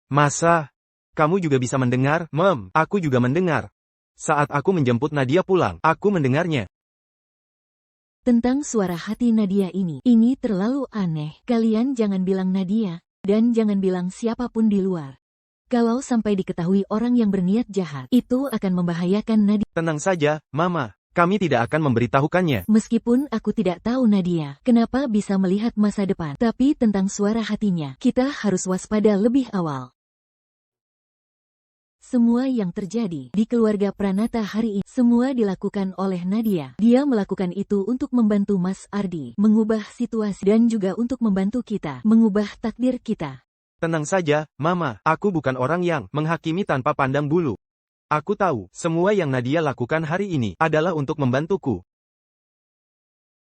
Masa? Kamu juga bisa mendengar, Mem? Aku juga mendengar. Saat aku menjemput Nadia pulang, aku mendengarnya. Tentang suara hati Nadia ini terlalu aneh. Kalian jangan bilang Nadia, dan jangan bilang siapapun di luar. Kalau sampai diketahui orang yang berniat jahat, itu akan membahayakan Nadia. Tenang saja, Mama. Kami tidak akan memberitahukannya. Meskipun aku tidak tahu Nadia, kenapa bisa melihat masa depan. Tapi tentang suara hatinya, kita harus waspada lebih awal. Semua yang terjadi di keluarga Pranata hari ini, semua dilakukan oleh Nadia. Dia melakukan itu untuk membantu Mas Ardi, mengubah situasi dan juga untuk membantu kita, mengubah takdir kita. Tenang saja, Mama. Aku bukan orang yang menghakimi tanpa pandang bulu. Aku tahu, semua yang Nadia lakukan hari ini adalah untuk membantuku.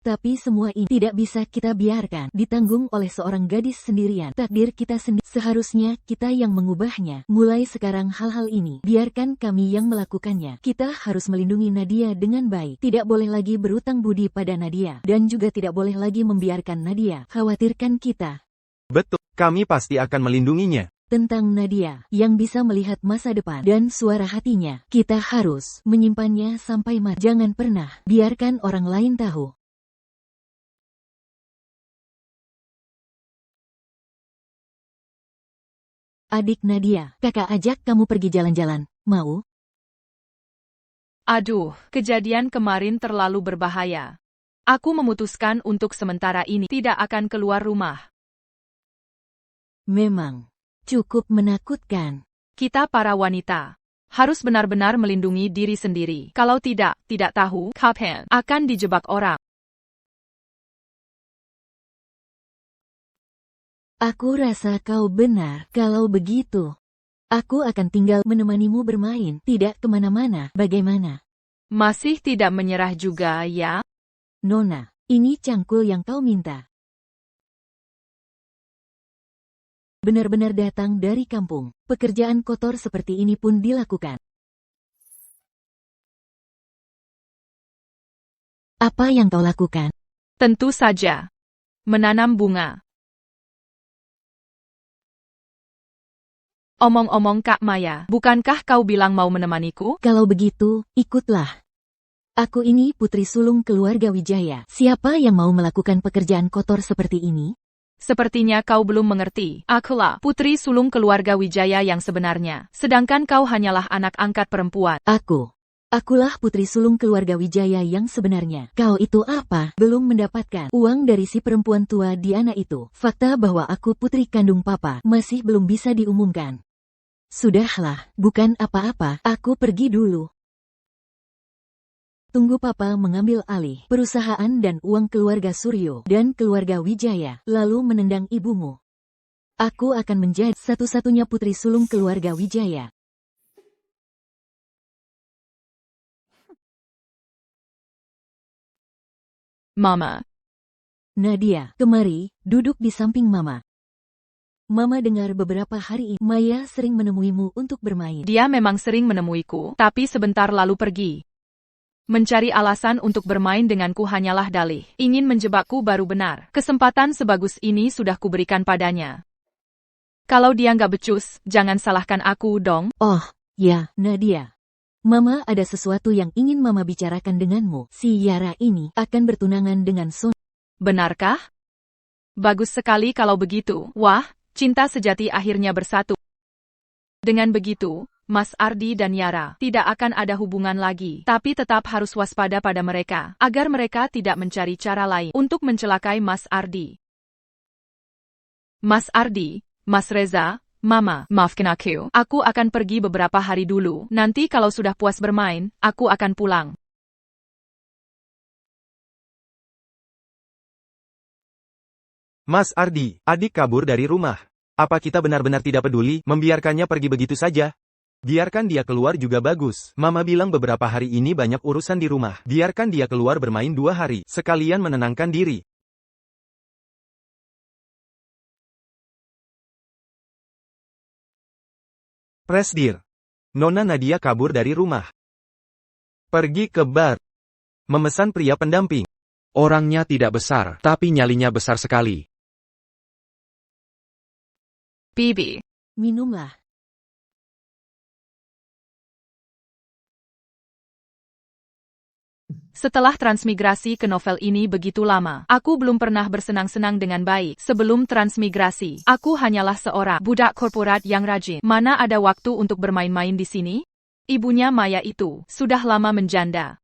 Tapi semua ini tidak bisa kita biarkan ditanggung oleh seorang gadis sendirian. Takdir kita sendiri. Seharusnya kita yang mengubahnya. Mulai sekarang hal-hal ini, biarkan kami yang melakukannya. Kita harus melindungi Nadia dengan baik. Tidak boleh lagi berutang budi pada Nadia. Dan juga tidak boleh lagi membiarkan Nadia khawatirkan kita. Betul, kami pasti akan melindunginya. Tentang Nadia, yang bisa melihat masa depan dan suara hatinya, kita harus menyimpannya sampai mati. Jangan pernah biarkan orang lain tahu. Adik Nadia, kakak ajak kamu pergi jalan-jalan, mau? Aduh, kejadian kemarin terlalu berbahaya. Aku memutuskan untuk sementara ini tidak akan keluar rumah. Memang cukup menakutkan. Kita para wanita harus benar-benar melindungi diri sendiri. Kalau tidak tahu kapan akan dijebak orang. Aku rasa kau benar. Kalau begitu, aku akan tinggal menemanimu bermain, tidak kemana-mana. Bagaimana? Masih tidak menyerah juga ya? Nona, ini cangkul yang kau minta. Benar-benar datang dari kampung. Pekerjaan kotor seperti ini pun dilakukan. Apa yang kau lakukan? Tentu saja. Menanam bunga. Omong-omong Kak Maya, bukankah kau bilang mau menemaniku? Kalau begitu, ikutlah. Aku ini putri sulung keluarga Wijaya. Siapa yang mau melakukan pekerjaan kotor seperti ini? Sepertinya kau belum mengerti. Akulah putri sulung keluarga Wijaya yang sebenarnya. Sedangkan kau hanyalah anak angkat perempuan. Akulah putri sulung keluarga Wijaya yang sebenarnya. Kau itu apa? Belum mendapatkan uang dari si perempuan tua Diana itu. Fakta bahwa aku putri kandung papa masih belum bisa diumumkan. Sudahlah, bukan apa-apa, aku pergi dulu. Tunggu papa mengambil alih perusahaan dan uang keluarga Suryo dan keluarga Wijaya, lalu menendang ibumu. Aku akan menjadi satu-satunya putri sulung keluarga Wijaya. Mama. Nadia, kemari, duduk di samping Mama. Mama dengar beberapa hari ini, Maya sering menemuimu untuk bermain. Dia memang sering menemuiku, tapi sebentar lalu pergi. Mencari alasan untuk bermain denganku hanyalah dalih. Ingin menjebakku baru benar. Kesempatan sebagus ini sudah kuberikan padanya. Kalau dia nggak becus, jangan salahkan aku dong. Oh, ya, Nadia. Mama ada sesuatu yang ingin Mama bicarakan denganmu. Si Yara ini akan bertunangan dengan Son. Benarkah? Bagus sekali kalau begitu. Wah, cinta sejati akhirnya bersatu. Dengan begitu, Mas Ardi dan Yara tidak akan ada hubungan lagi. Tapi tetap harus waspada pada mereka, agar mereka tidak mencari cara lain untuk mencelakai Mas Ardi. Mas Ardi, Mas Reza, Mama, maafkan aku akan pergi beberapa hari dulu. Nanti kalau sudah puas bermain, aku akan pulang. Mas Ardi, adik kabur dari rumah. Apa kita benar-benar tidak peduli, membiarkannya pergi begitu saja? Biarkan dia keluar juga bagus. Mama bilang beberapa hari ini banyak urusan di rumah. Biarkan dia keluar bermain 2 hari, sekalian menenangkan diri. Presdir. Nona Nadia kabur dari rumah. Pergi ke bar. Memesan pria pendamping. Orangnya tidak besar, tapi nyalinya besar sekali. Bibi. Minumlah. Setelah transmigrasi ke novel ini begitu lama, aku belum pernah bersenang-senang dengan baik. Sebelum transmigrasi, aku hanyalah seorang budak korporat yang rajin. Mana ada waktu untuk bermain-main di sini? Ibunya Maya itu sudah lama menjanda.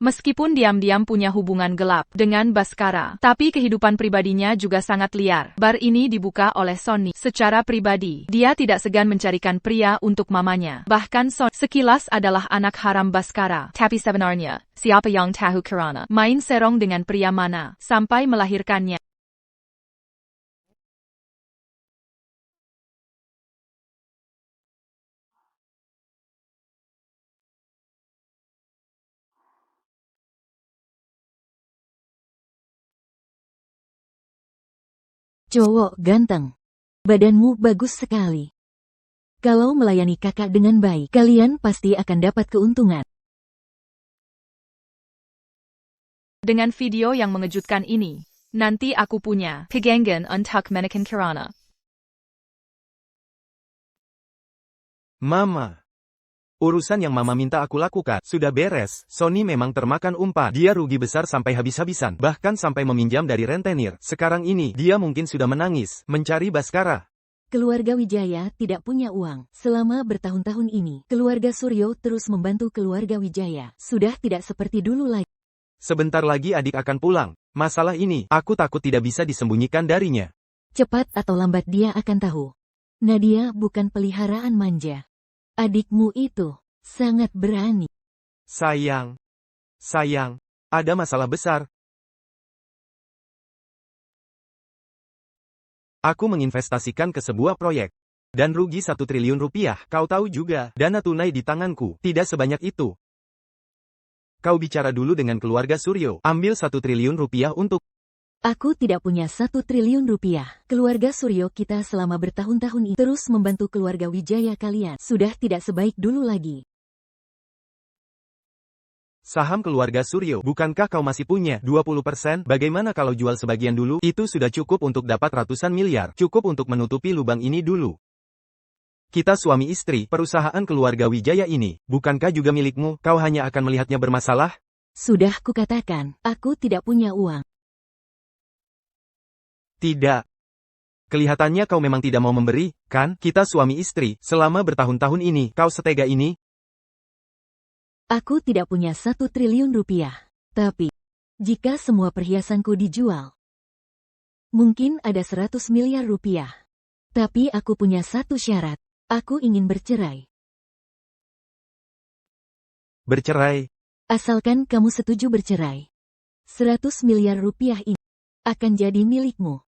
Meskipun diam-diam punya hubungan gelap dengan Bhaskara, tapi kehidupan pribadinya juga sangat liar. Bar ini dibuka oleh Sonny. Secara pribadi, dia tidak segan mencarikan pria untuk mamanya. Bahkan Sonny sekilas adalah anak haram Bhaskara. Tapi sebenarnya, siapa yang tahu Kirana main serong dengan pria mana sampai melahirkannya. Cowok ganteng. Badanmu bagus sekali. Kalau melayani kakak dengan baik, kalian pasti akan dapat keuntungan. Dengan video yang mengejutkan ini, nanti aku punya pegangan untuk menekan Kirana. Mama. Urusan yang Mama minta aku lakukan sudah beres. Sonny memang termakan umpan. Dia rugi besar sampai habis-habisan. Bahkan sampai meminjam dari rentenir. Sekarang ini, dia mungkin sudah menangis, mencari Bhaskara. Keluarga Wijaya tidak punya uang. Selama bertahun-tahun ini, keluarga Suryo terus membantu keluarga Wijaya. Sudah tidak seperti dulu lagi. Sebentar lagi adik akan pulang. Masalah ini, aku takut tidak bisa disembunyikan darinya. Cepat atau lambat dia akan tahu. Nadia bukan peliharaan manja. Adikmu itu sangat berani. Sayang. Ada masalah besar. Aku menginvestasikan ke sebuah proyek. Dan rugi 1 triliun rupiah. Kau tahu juga, dana tunai di tanganku tidak sebanyak itu. Kau bicara dulu dengan keluarga Suryo. Ambil 1 triliun rupiah untuk... Aku tidak punya 1 triliun rupiah. Keluarga Suryo kita selama bertahun-tahun ini terus membantu keluarga Wijaya kalian. Sudah tidak sebaik dulu lagi. Saham keluarga Suryo, bukankah kau masih punya 20%? Bagaimana kalau jual sebagian dulu? Itu sudah cukup untuk dapat ratusan miliar. Cukup untuk menutupi lubang ini dulu. Kita suami istri, perusahaan keluarga Wijaya ini, bukankah juga milikmu? Kau hanya akan melihatnya bermasalah? Sudah kukatakan, aku tidak punya uang. Tidak. Kelihatannya kau memang tidak mau memberi, kan? Kita suami istri, selama bertahun-tahun ini, kau setega ini? Aku tidak punya 1 triliun rupiah. Tapi, jika semua perhiasanku dijual, mungkin ada 100 miliar rupiah. Tapi aku punya satu syarat. Aku ingin bercerai. Bercerai? Asalkan kamu setuju bercerai. 100 miliar rupiah ini akan jadi milikmu.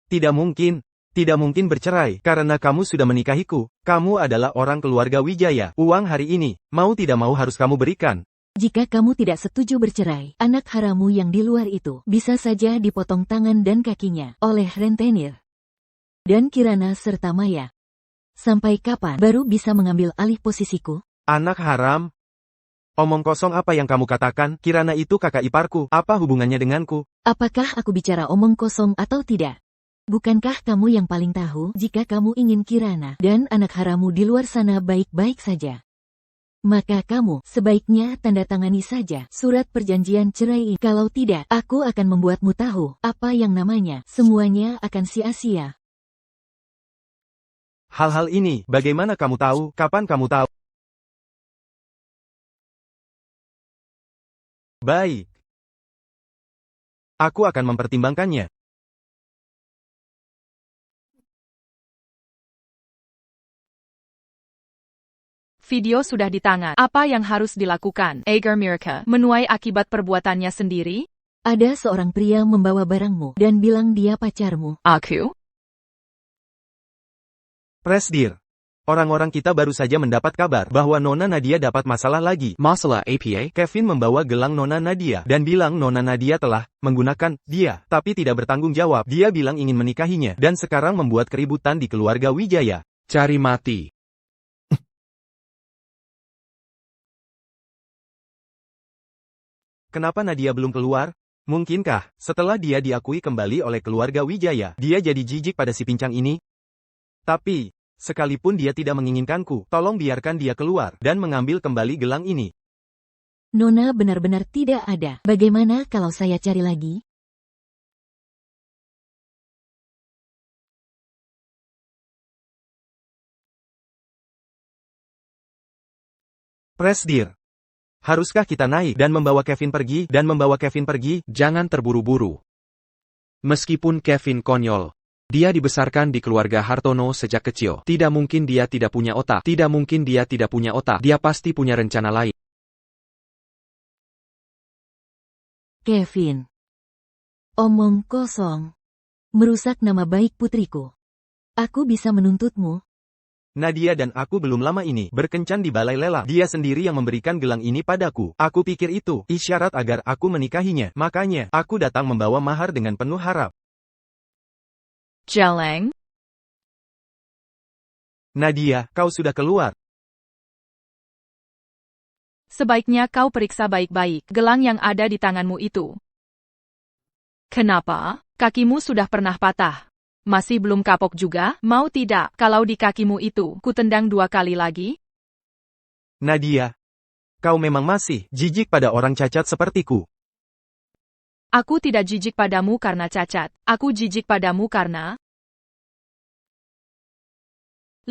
Tidak mungkin bercerai, karena kamu sudah menikahiku. Kamu adalah orang keluarga Wijaya. Uang hari ini, mau tidak mau harus kamu berikan. Jika kamu tidak setuju bercerai, anak haramu yang di luar itu bisa saja dipotong tangan dan kakinya oleh rentenir dan Kirana serta Maya. Sampai kapan baru bisa mengambil alih posisiku? Anak haram? Omong kosong apa yang kamu katakan? Kirana itu kakak iparku. Apa hubungannya denganku? Apakah aku bicara omong kosong atau tidak? Bukankah kamu yang paling tahu jika kamu ingin Kirana dan anak haramu di luar sana baik-baik saja? Maka kamu sebaiknya tanda tangani saja surat perjanjian cerai ini. Kalau tidak, aku akan membuatmu tahu apa yang namanya. Semuanya akan sia-sia. Hal-hal ini, bagaimana kamu tahu? Kapan kamu tahu? Baik. Aku akan mempertimbangkannya. Video sudah di tangan. Apa yang harus dilakukan? Agar Mirka menuai akibat perbuatannya sendiri? Ada seorang pria membawa barangmu dan bilang dia pacarmu. Aku? Presdir. Orang-orang kita baru saja mendapat kabar bahwa Nona Nadia dapat masalah lagi. Masalah APA? Kevin membawa gelang Nona Nadia dan bilang Nona Nadia telah menggunakan dia, tapi tidak bertanggung jawab. Dia bilang ingin menikahinya dan sekarang membuat keributan di keluarga Wijaya. Cari mati. Kenapa Nadia belum keluar? Mungkinkah, setelah dia diakui kembali oleh keluarga Wijaya, dia jadi jijik pada si pincang ini? Tapi, sekalipun dia tidak menginginkanku, tolong biarkan dia keluar, dan mengambil kembali gelang ini. Nona benar-benar tidak ada. Bagaimana kalau saya cari lagi? Presdir. Haruskah kita naik dan membawa Kevin pergi? Jangan terburu-buru. Meskipun Kevin konyol, dia dibesarkan di keluarga Hartono sejak kecil. Tidak mungkin dia tidak punya otak. Dia pasti punya rencana lain. Kevin. Omong kosong. Merusak nama baik putriku. Aku bisa menuntutmu. Nadia dan aku belum lama ini berkencan di balai lelang. Dia sendiri yang memberikan gelang ini padaku. Aku pikir itu isyarat agar aku menikahinya. Makanya, aku datang membawa mahar dengan penuh harap. Jeleng, Nadia, kau sudah keluar. sebaiknya kau periksa baik-baik gelang yang ada di tanganmu itu. Kenapa? Kakimu sudah pernah patah. Masih belum kapok juga? Mau tidak, kalau di kakimu itu, kutendang 2 kali lagi? Nadia, kau memang masih jijik pada orang cacat sepertiku. Aku tidak jijik padamu karena cacat. Aku jijik padamu karena...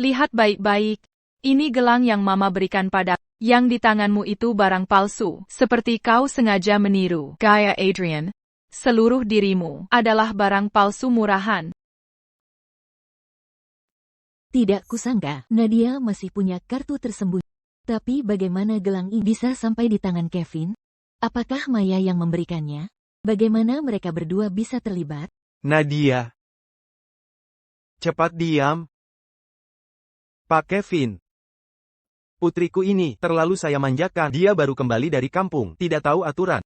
Lihat baik-baik. Ini gelang yang Mama berikan pada... Yang di tanganmu itu barang palsu. Seperti kau sengaja meniru. Gaya Adrian. Seluruh dirimu adalah barang palsu murahan. Tidak kusangka, Nadia masih punya kartu tersembunyi. Tapi bagaimana gelang ini bisa sampai di tangan Kevin? Apakah Maya yang memberikannya? Bagaimana mereka berdua bisa terlibat? Nadia. Cepat diam. Pak Kevin. Putriku ini terlalu saya manjakan. Dia baru kembali dari kampung, tidak tahu aturan.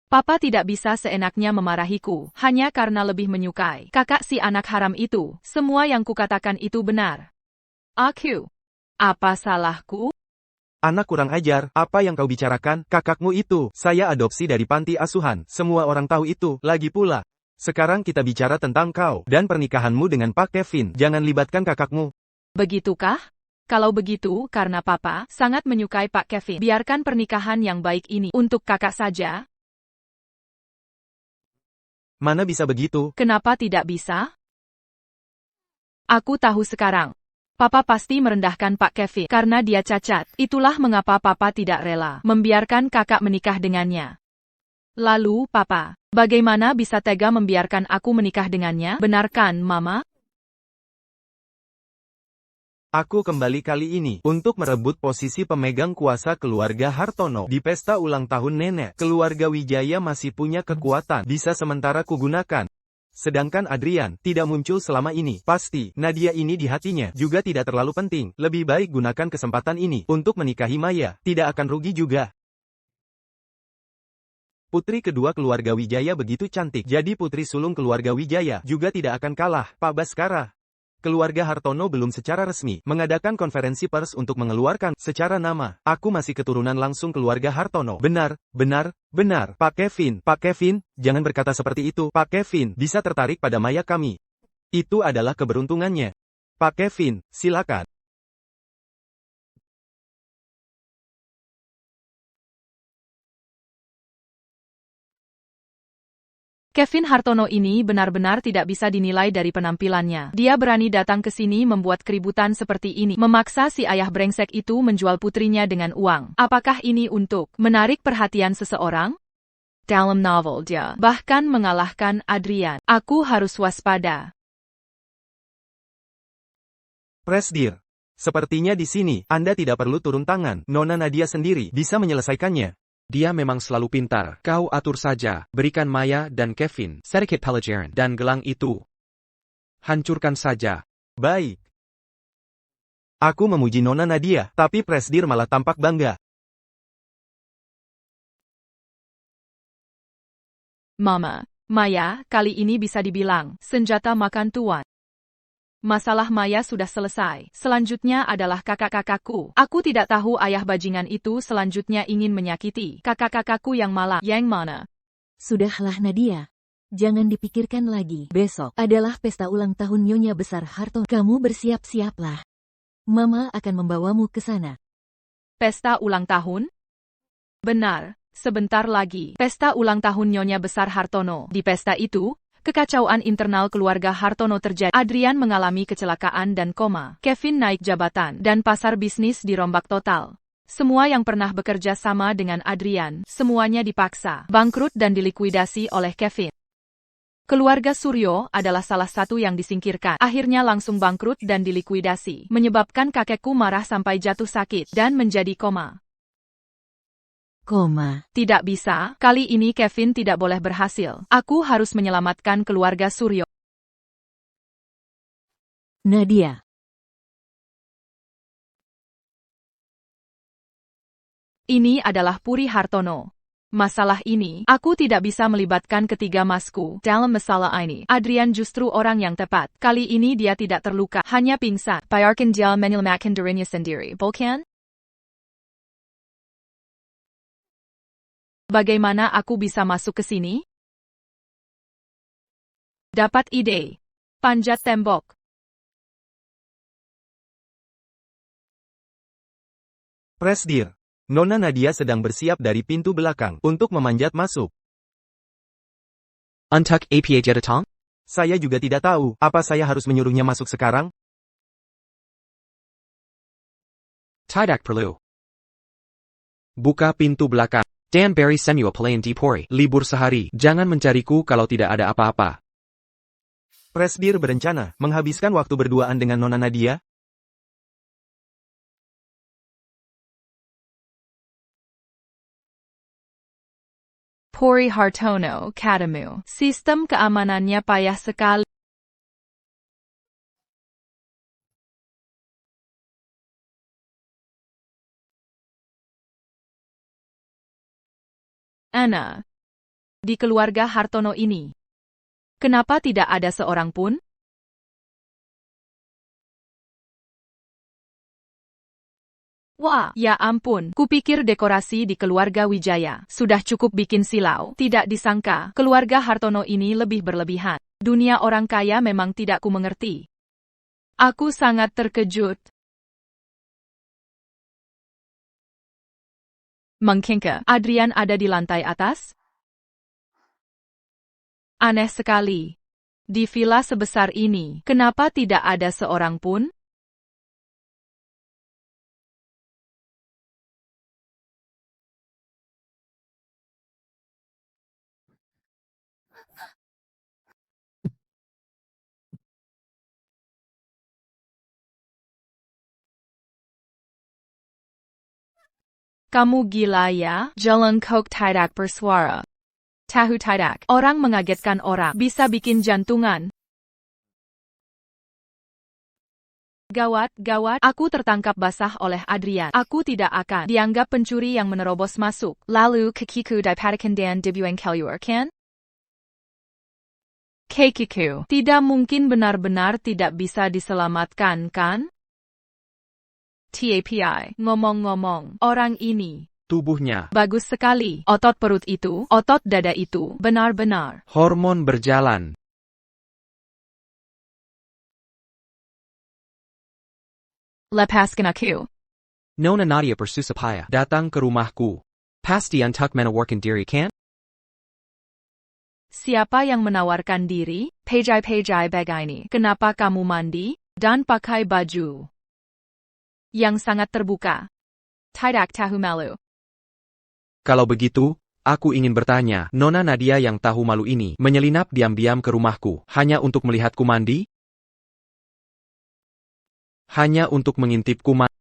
Papa tidak bisa seenaknya memarahiku, hanya karena lebih menyukai kakak si anak haram itu. Semua yang kukatakan itu benar. Apa salahku? Anak kurang ajar, apa yang kau bicarakan? Kakakmu itu, saya adopsi dari panti asuhan. Semua orang tahu itu, lagi pula. Sekarang kita bicara tentang kau, dan pernikahanmu dengan Pak Kevin. Jangan libatkan kakakmu. Begitukah? Kalau begitu, karena Papa sangat menyukai Pak Kevin, biarkan pernikahan yang baik ini untuk kakak saja. Mana bisa begitu? Kenapa tidak bisa? Aku tahu sekarang. Papa pasti merendahkan Pak Kevin karena dia cacat. Itulah mengapa Papa tidak rela membiarkan kakak menikah dengannya. Lalu, Papa, bagaimana bisa tega membiarkan aku menikah dengannya? Benarkan, Mama? Aku kembali kali ini untuk merebut posisi pemegang kuasa keluarga Hartono. Di pesta ulang tahun nenek, keluarga Wijaya masih punya kekuatan, bisa sementara kugunakan. Sedangkan Adrian tidak muncul selama ini. Pasti, Nadia ini di hatinya juga tidak terlalu penting. Lebih baik gunakan kesempatan ini untuk menikahi Maya, tidak akan rugi juga. Putri kedua keluarga Wijaya begitu cantik, jadi putri sulung keluarga Wijaya juga tidak akan kalah. Pak Baskara. Keluarga Hartono belum secara resmi mengadakan konferensi pers untuk mengeluarkan secara nama. Aku masih keturunan langsung keluarga Hartono. Benar. Pak Kevin, jangan berkata seperti itu. Pak Kevin bisa tertarik pada Maya kami. Itu adalah keberuntungannya. Pak Kevin, silakan. Kevin Hartono ini benar-benar tidak bisa dinilai dari penampilannya. Dia berani datang ke sini membuat keributan seperti ini, memaksa si ayah brengsek itu menjual putrinya dengan uang. Apakah ini untuk menarik perhatian seseorang? Dalam novel dia bahkan mengalahkan Adrian. Aku harus waspada. Presdir. Sepertinya di sini, Anda tidak perlu turun tangan. Nona Nadia sendiri bisa menyelesaikannya. Dia memang selalu pintar. Kau atur saja. Berikan Maya dan Kevin sedikit pelajaran. Dan gelang itu. Hancurkan saja. Baik. Aku memuji Nona Nadia, tapi Presdir malah tampak bangga. Mama, Maya, kali ini bisa dibilang senjata makan tuan. Masalah Maya sudah selesai. Selanjutnya adalah kakak-kakakku. Aku tidak tahu ayah bajingan itu selanjutnya ingin menyakiti kakak-kakakku yang malang. Yang mana? Sudahlah Nadia. Jangan dipikirkan lagi. Besok adalah pesta ulang tahun Nyonya Besar Hartono. Kamu bersiap-siaplah. Mama akan membawamu ke sana. Pesta ulang tahun? Benar, sebentar lagi. Pesta ulang tahun Nyonya Besar Hartono. Di pesta itu, kekacauan internal keluarga Hartono terjadi. Adrian mengalami kecelakaan dan koma. Kevin naik jabatan dan pasar bisnis dirombak total. Semua yang pernah bekerja sama dengan Adrian, semuanya dipaksa, bangkrut dan dilikuidasi oleh Kevin. Keluarga Suryo adalah salah satu yang disingkirkan. Akhirnya langsung bangkrut dan dilikuidasi, menyebabkan kakekku marah sampai jatuh sakit dan menjadi koma. Koma. Tidak bisa, kali ini Kevin tidak boleh berhasil. Aku harus menyelamatkan keluarga Suryo. Nadia. Ini adalah Puri Hartono. Masalah ini, aku tidak bisa melibatkan ketiga masku dalam masalah ini. Adrian justru orang yang tepat. Kali ini dia tidak terluka, hanya pingsan. Biarkan dia menyelamatkan dirinya sendiri, bukan? Bagaimana aku bisa masuk ke sini? Dapat ide. Panjat tembok. Presdir. Nona Nadia sedang bersiap dari pintu belakang untuk memanjat masuk. Untuck APA Jetatong? Saya juga tidak tahu, apa saya harus menyuruhnya masuk sekarang? Tidak perlu. Buka pintu belakang. Dan Barry Samuel Pelayan Dipori. Libur sehari, jangan mencariku kalau tidak ada apa-apa. Presdir berencana menghabiskan waktu berduaan dengan Nona Nadia? Puri Hartono, Katamu. Sistem keamanannya payah sekali. Anna. Di keluarga Hartono ini. Kenapa tidak ada seorang pun? Wah, ya ampun, kupikir dekorasi di keluarga Wijaya sudah cukup bikin silau. Tidak disangka, keluarga Hartono ini lebih berlebihan. Dunia orang kaya memang tidak ku mengerti. Aku sangat terkejut. Mengkengke, Adrian ada di lantai atas? Aneh sekali. Di villa sebesar ini, kenapa tidak ada seorang pun? Kamu gila ya? Jalan kok tidak bersuara. Tahu tidak, orang mengagetkan orang, bisa bikin jantungan. Gawat, gawat, aku tertangkap basah oleh Adrian. Aku tidak akan dianggap pencuri yang menerobos masuk. Lalu kakiku dipatikan dan dibuang keluar, kan? Kakiku, tidak mungkin benar-benar tidak bisa diselamatkan, kan? TAPI, ngomong-ngomong, orang ini Tubuhnya, bagus sekali. Otot perut itu, otot dada itu, benar-benar. hormon berjalan. Lepaskan aku. Nona Nadia Persusapaya datang ke rumahku. Pasti untuk menawarkan diri, kan? Siapa yang menawarkan diri? Pejai-pejai begini. Kenapa kamu mandi dan pakai baju yang sangat terbuka? Tidak tahu malu. Kalau begitu, aku ingin bertanya, Nona Nadia yang tahu malu ini menyelinap diam-diam ke rumahku hanya untuk melihatku mandi? Hanya untuk mengintipku mandi?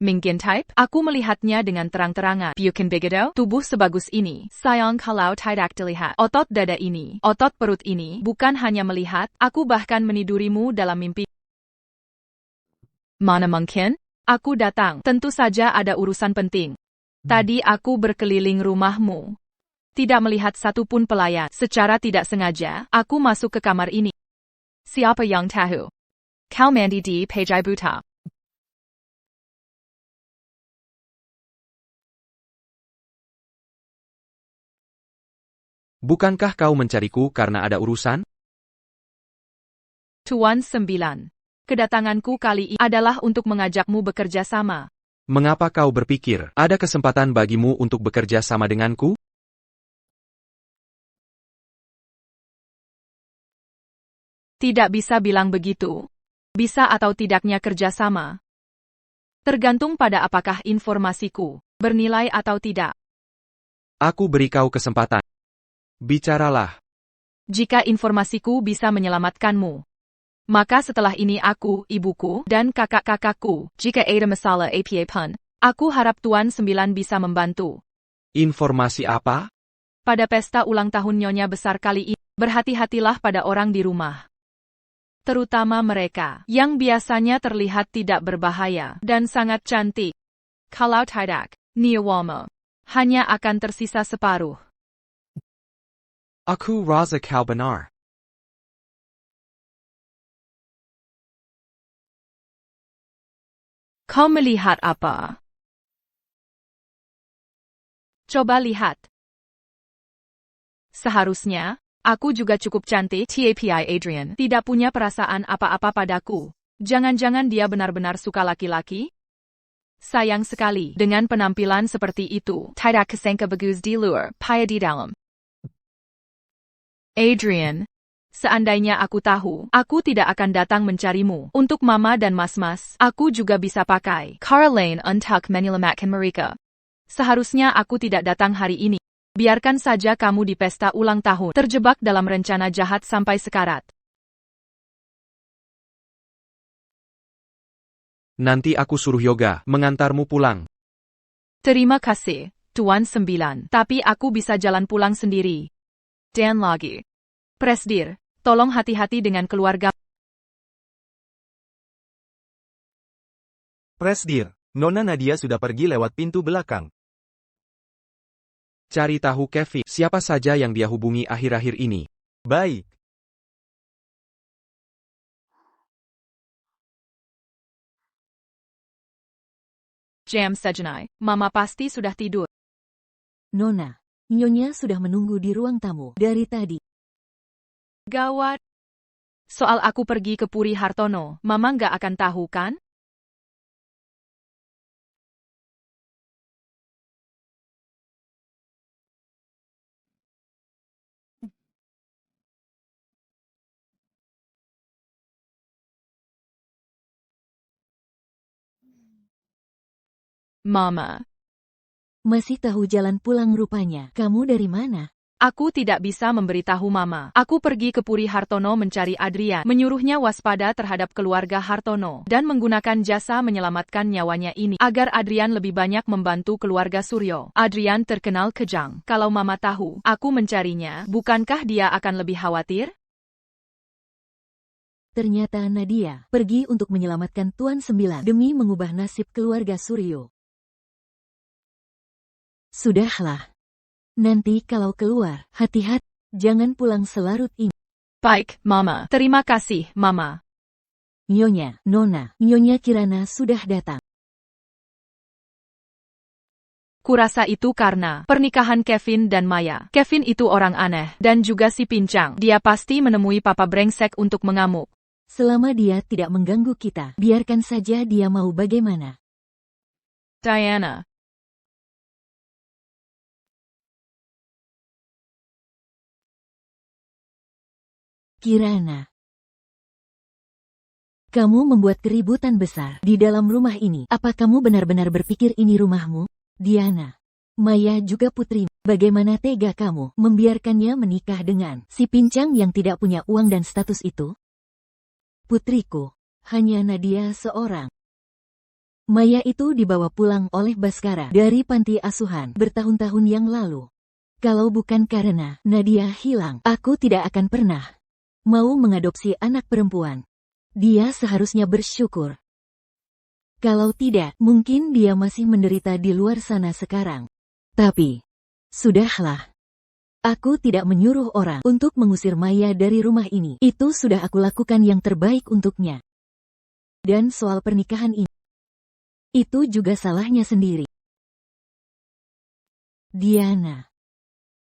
Mungkin type, aku melihatnya dengan terang-terangan. Bukan begitu? Tubuh sebagus ini, sayang kalau tidak dilihat. Otot dada ini, otot perut ini, bukan hanya melihat, aku bahkan menidurimu dalam mimpi. Mana mungkin? Aku datang, tentu saja ada urusan penting. Tadi aku berkeliling rumahmu. Tidak melihat satupun pelayan. Secara tidak sengaja, aku masuk ke kamar ini. Siapa yang tahu? Kau mandi di Pejai Buta. Bukankah kau mencariku karena ada urusan? Tuan 9. Kedatanganku kali ini adalah untuk mengajakmu bekerja sama. Mengapa kau berpikir ada kesempatan bagimu untuk bekerja sama denganku? Tidak bisa bilang begitu. Bisa atau tidaknya kerjasama. Tergantung pada apakah informasiku bernilai atau tidak. Aku beri kau kesempatan. Bicaralah. Jika informasiku bisa menyelamatkanmu, maka setelah ini aku, ibuku, dan kakak-kakakku, jika ada masalah apa pun, aku harap Tuan 9 bisa membantu. Informasi apa? Pada pesta ulang tahun Nyonya besar kali ini, berhati-hatilah pada orang di rumah. Terutama mereka yang biasanya terlihat tidak berbahaya dan sangat cantik. Kalau tidak, Niawama hanya akan tersisa separuh. Aku rasa kau benar. Kau melihat apa? Coba lihat. Seharusnya, aku juga cukup cantik. Tapi Adrian tidak punya perasaan apa-apa padaku. Jangan-jangan dia benar-benar suka laki-laki? Sayang sekali, dengan penampilan seperti itu, tidak kesangka bagus di luar, payah di dalam. Adrian, seandainya aku tahu, aku tidak akan datang mencarimu. Untuk mama dan mas-mas, aku juga bisa pakai Caroline untuk menyelamatkan mereka. Seharusnya aku tidak datang hari ini. Biarkan saja kamu di pesta ulang tahun, terjebak dalam rencana jahat sampai sekarat. Nanti aku suruh Yoga mengantarmu pulang. Terima kasih, Tuan 9. Tapi aku bisa jalan pulang sendiri. Dan lagi. Presdir, tolong hati-hati dengan keluarga. Presdir, Nona Nadia sudah pergi lewat pintu belakang. Cari tahu Kevin, siapa saja yang dia hubungi akhir-akhir ini. Baik. Jam sejenai, Mama pasti sudah tidur. Nona, Nyonya sudah menunggu di ruang tamu dari tadi. Gawat. Soal aku pergi ke Puri Hartono, Mama nggak akan tahu kan? Mama, Masih tahu jalan pulang rupanya. Kamu dari mana? aku tidak bisa memberitahu Mama. Aku pergi ke Puri Hartono mencari Adrian, menyuruhnya waspada terhadap keluarga Hartono, dan menggunakan jasa menyelamatkan nyawanya ini, agar Adrian lebih banyak membantu keluarga Suryo. Adrian terkenal kejam. Kalau Mama tahu, aku mencarinya, bukankah dia akan lebih khawatir? Ternyata Nadia pergi untuk menyelamatkan Tuan 9 demi mengubah nasib keluarga Suryo. Sudahlah. Nanti kalau keluar, hati-hati, jangan pulang selarut ini. Baik, Mama. Terima kasih, Mama. Nyonya, Nona, Nyonya Kirana sudah datang. Kurasa itu karena pernikahan Kevin dan Maya. Kevin itu orang aneh, dan juga si pincang. Dia pasti menemui papa brengsek untuk mengamuk. Selama dia tidak mengganggu kita, biarkan saja dia mau bagaimana. Diana. Kirana. Kamu membuat keributan besar di dalam rumah ini. Apa kamu benar-benar berpikir ini rumahmu? Diana. Maya juga putrimu. Bagaimana tega kamu membiarkannya menikah dengan si pincang yang tidak punya uang dan status itu? Putriku, hanya Nadia seorang. Maya itu dibawa pulang oleh Baskara dari panti asuhan bertahun-tahun yang lalu. Kalau bukan karena Nadia hilang, aku tidak akan pernah mau mengadopsi anak perempuan. Dia seharusnya bersyukur. Kalau tidak, mungkin dia masih menderita di luar sana sekarang. Tapi, sudahlah. Aku tidak menyuruh orang untuk mengusir Maya dari rumah ini. Itu sudah aku lakukan yang terbaik untuknya. Dan soal pernikahan ini, itu juga salahnya sendiri. Diana,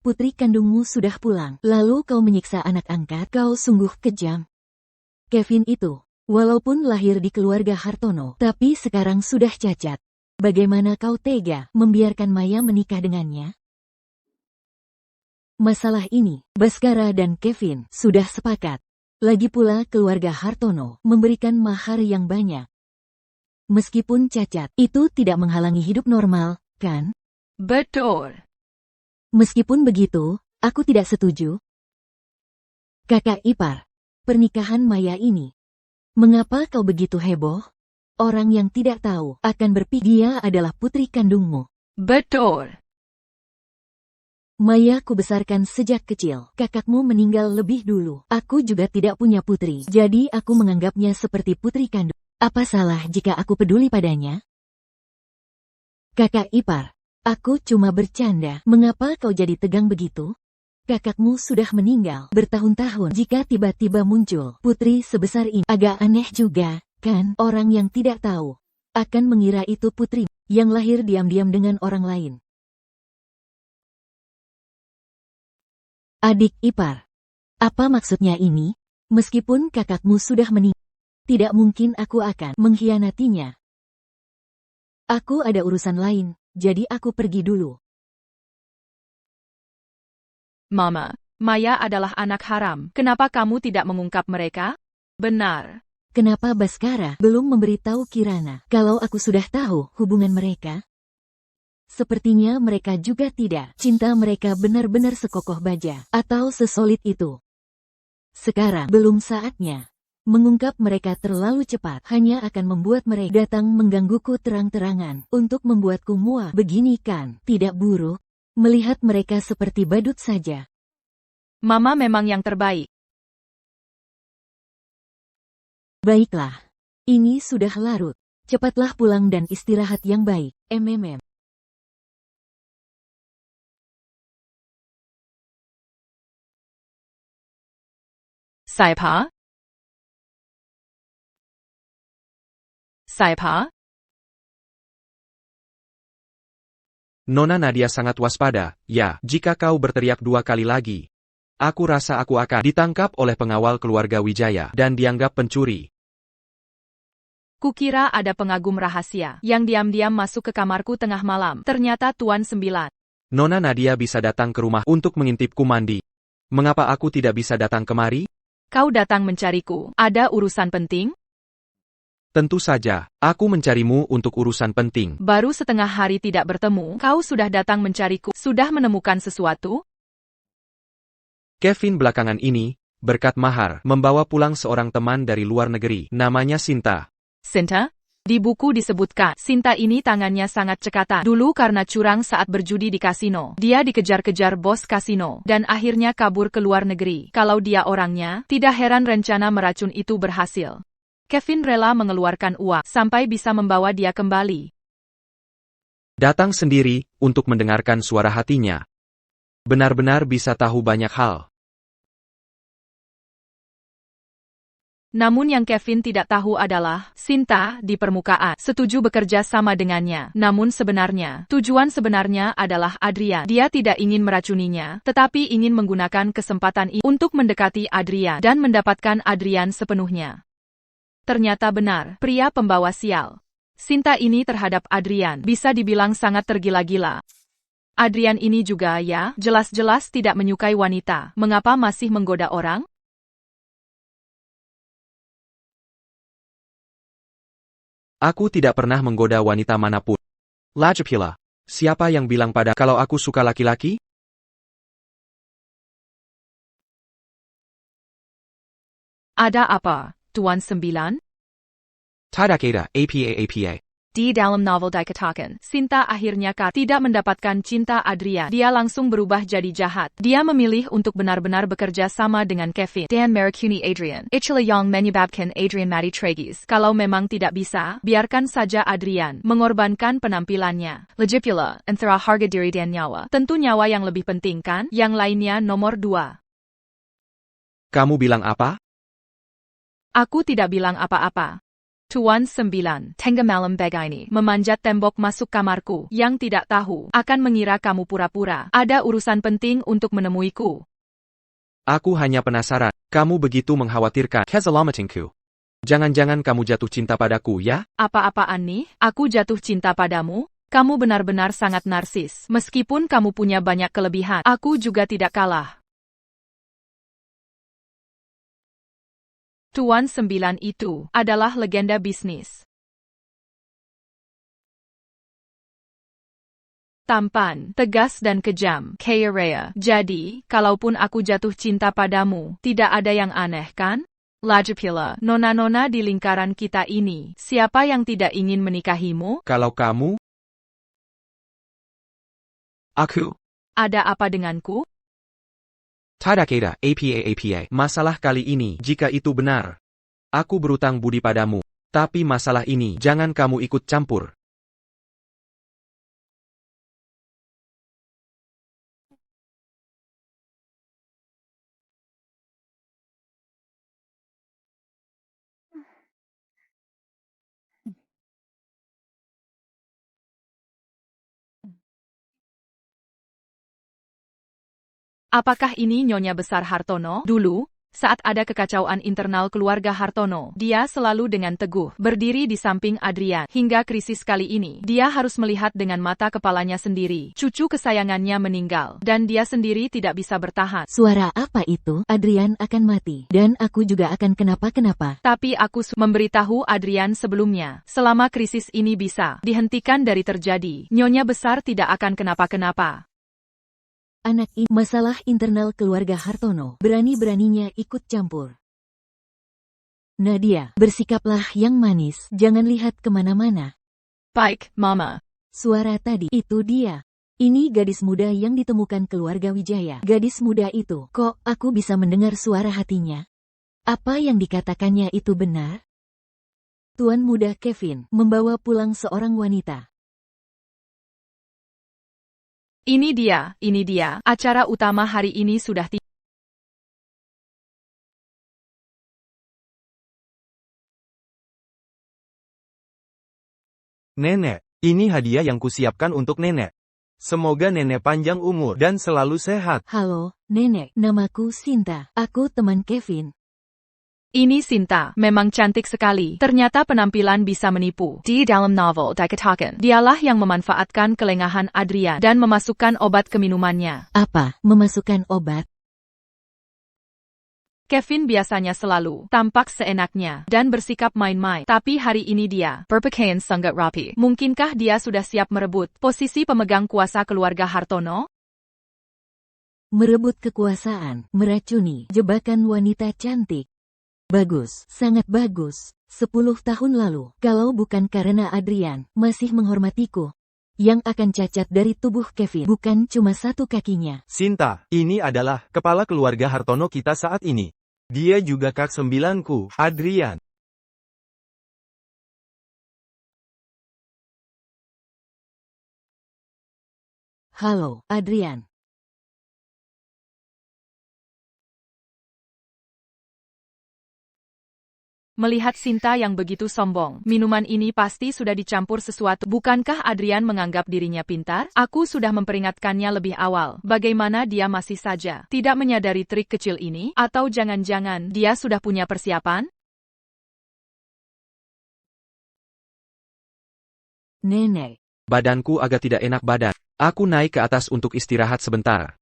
putri kandungmu sudah pulang, lalu kau menyiksa anak angkat, kau sungguh kejam. Kevin itu, walaupun lahir di keluarga Hartono, tapi sekarang sudah cacat. Bagaimana kau tega membiarkan Maya menikah dengannya? Masalah ini, Baskara dan Kevin sudah sepakat. Lagi pula keluarga Hartono memberikan mahar yang banyak. Meskipun cacat, itu tidak menghalangi hidup normal, kan? Betul. Meskipun begitu, aku tidak setuju. Kakak ipar, pernikahan Maya ini. Mengapa kau begitu heboh? Orang yang tidak tahu akan berpikir dia adalah putri kandungmu. Betul. Maya kubesarkan sejak kecil. Kakakmu meninggal lebih dulu. Aku juga tidak punya putri. Jadi aku menganggapnya seperti putri kandung. Apa salah jika aku peduli padanya? Kakak ipar, aku cuma bercanda. Mengapa kau jadi tegang begitu? Kakakmu sudah meninggal bertahun-tahun. Jika tiba-tiba muncul putri sebesar ini, agak aneh juga, kan? Orang yang tidak tahu akan mengira itu putri yang lahir diam-diam dengan orang lain. Adik ipar, apa maksudnya ini? Meskipun kakakmu sudah meninggal, tidak mungkin aku akan mengkhianatinya. Aku ada urusan lain, jadi aku pergi dulu. Mama, Maya adalah anak haram. Kenapa kamu tidak mengungkap mereka? Benar. Kenapa Baskara belum memberitahu Kirana kalau aku sudah tahu hubungan mereka? Sepertinya mereka juga tidak. Cinta mereka benar-benar sekokoh baja, atau sesolid itu. Sekarang belum saatnya. Mengungkap mereka terlalu cepat hanya akan membuat mereka datang menggangguku terang-terangan untuk membuatku muak. Begini kan, tidak buruk? Melihat mereka seperti badut saja. Mama memang yang terbaik. Baiklah. Ini sudah larut. Cepatlah pulang dan istirahat yang baik. MMM. Saipa? Saipa? Nona Nadia sangat waspada. Ya, jika kau berteriak 2 kali lagi, aku rasa aku akan ditangkap oleh pengawal keluarga Wijaya dan dianggap pencuri. Kukira ada pengagum rahasia yang diam-diam masuk ke kamarku tengah malam. Ternyata Tuan Sembilan. Nona Nadia bisa datang ke rumah untuk mengintipku mandi. Mengapa aku tidak bisa datang kemari? Kau datang mencariku. Ada urusan penting? Tentu saja, aku mencarimu untuk urusan penting. Baru setengah hari tidak bertemu, kau sudah datang mencariku. Sudah menemukan sesuatu? Kevin belakangan ini, berkat mahar, membawa pulang seorang teman dari luar negeri. Namanya Sinta. Sinta? Di buku disebutkan, Sinta ini tangannya sangat cekatan. Dulu karena curang saat berjudi di kasino. Dia dikejar-kejar bos kasino, dan akhirnya kabur ke luar negeri. Kalau dia orangnya, tidak heran rencana meracun itu berhasil. Kevin rela mengeluarkan uang, sampai bisa membawa dia kembali. Datang sendiri, untuk mendengarkan suara hatinya. Benar-benar bisa tahu banyak hal. Namun yang Kevin tidak tahu adalah, Sinta, di permukaan, setuju bekerja sama dengannya. Namun sebenarnya, tujuan sebenarnya adalah Adrian. Dia tidak ingin meracuninya, tetapi ingin menggunakan kesempatan ini untuk mendekati Adrian dan mendapatkan Adrian sepenuhnya. Ternyata benar, pria pembawa sial. Sinta ini terhadap Adrian bisa dibilang sangat tergila-gila. Adrian ini juga ya, jelas-jelas tidak menyukai wanita. Mengapa masih menggoda orang? Aku tidak pernah menggoda wanita manapun. Lajapila, siapa yang bilang pada kalau aku suka laki-laki? Ada apa, Tuan Sembilan? Tadakeda, APA. Di dalam novel dikatakan, Sinta akhirnya tidak mendapatkan cinta Adrian. Dia langsung berubah jadi jahat. Dia memilih untuk benar-benar bekerja sama dengan Kevin dan merekuni Adrian. Itulah yang menyebabkan Adrian mati tragis. Kalau memang tidak bisa, biarkan saja Adrian mengorbankan penampilannya. Lagi pula, antara harga diri dan nyawa. Tentu nyawa yang lebih penting kan? Yang lainnya nomor 2. Kamu bilang apa? Aku tidak bilang apa-apa. Tuan 9, tengah malam begini, memanjat tembok masuk kamarku, yang tidak tahu, akan mengira kamu pura-pura. Ada urusan penting untuk menemuiku. Aku hanya penasaran, kamu begitu mengkhawatirkan keselamatanku. Jangan-jangan kamu jatuh cinta padaku ya? Apa-apaan nih? Aku jatuh cinta padamu? Kamu benar-benar sangat narsis. Meskipun kamu punya banyak kelebihan, aku juga tidak kalah. Tuan 9 itu adalah legenda bisnis. Tampan, tegas dan kejam, kaya raya. Jadi, kalaupun aku jatuh cinta padamu, tidak ada yang aneh kan? Lagi pula, nona-nona di lingkaran kita ini, siapa yang tidak ingin menikahimu? Kalau kamu... Aku... Ada apa denganku? Tadakeda, apa. Masalah kali ini, jika itu benar. Aku berutang budi padamu. Tapi masalah ini, jangan kamu ikut campur. Apakah ini Nyonya Besar Hartono? Dulu, saat ada kekacauan internal keluarga Hartono, dia selalu dengan teguh berdiri di samping Adrian. Hingga krisis kali ini, dia harus melihat dengan mata kepalanya sendiri. Cucu kesayangannya meninggal, dan dia sendiri tidak bisa bertahan. Suara apa itu? Adrian akan mati, dan aku juga akan kenapa-kenapa. Tapi aku memberitahu Adrian sebelumnya, selama krisis ini bisa dihentikan dari terjadi, Nyonya Besar tidak akan kenapa-kenapa. Anak ini masalah internal keluarga Hartono, berani-beraninya ikut campur. Nadia, bersikaplah yang manis, jangan lihat kemana-mana. Baik, Mama. Suara tadi, itu dia. Ini gadis muda yang ditemukan keluarga Wijaya. Gadis muda itu, kok aku bisa mendengar suara hatinya? Apa yang dikatakannya itu benar? Tuan muda Kevin membawa pulang seorang wanita. Ini dia, acara utama hari ini sudah tiba. Nenek, ini hadiah yang kusiapkan untuk nenek. Semoga nenek panjang umur dan selalu sehat. Halo, nenek, namaku Sinta. Aku teman Kevin. Ini Sinta, memang cantik sekali. Ternyata penampilan bisa menipu. Di dalam novel dikatakan, dialah yang memanfaatkan kelengahan Adrian dan memasukkan obat ke minumannya. Apa, memasukkan obat? Kevin biasanya selalu tampak seenaknya dan bersikap main-main. Tapi hari ini dia berpakaian sangat rapi. Mungkinkah dia sudah siap merebut posisi pemegang kuasa keluarga Hartono? Merebut kekuasaan, meracuni, jebakan wanita cantik. Bagus, sangat bagus. 10 tahun lalu, kalau bukan karena Adrian masih menghormatiku, yang akan cacat dari tubuh Kevin bukan cuma satu kakinya. Sinta, ini adalah kepala keluarga Hartono kita saat ini. Dia juga kak 9ku, Adrian. Halo, Adrian. Melihat Sinta yang begitu sombong, minuman ini pasti sudah dicampur sesuatu. Bukankah Adrian menganggap dirinya pintar? Aku sudah memperingatkannya lebih awal. Bagaimana dia masih saja tidak menyadari trik kecil ini? Atau jangan-jangan dia sudah punya persiapan? Nenek. Badanku agak tidak enak badan. Aku naik ke atas untuk istirahat sebentar.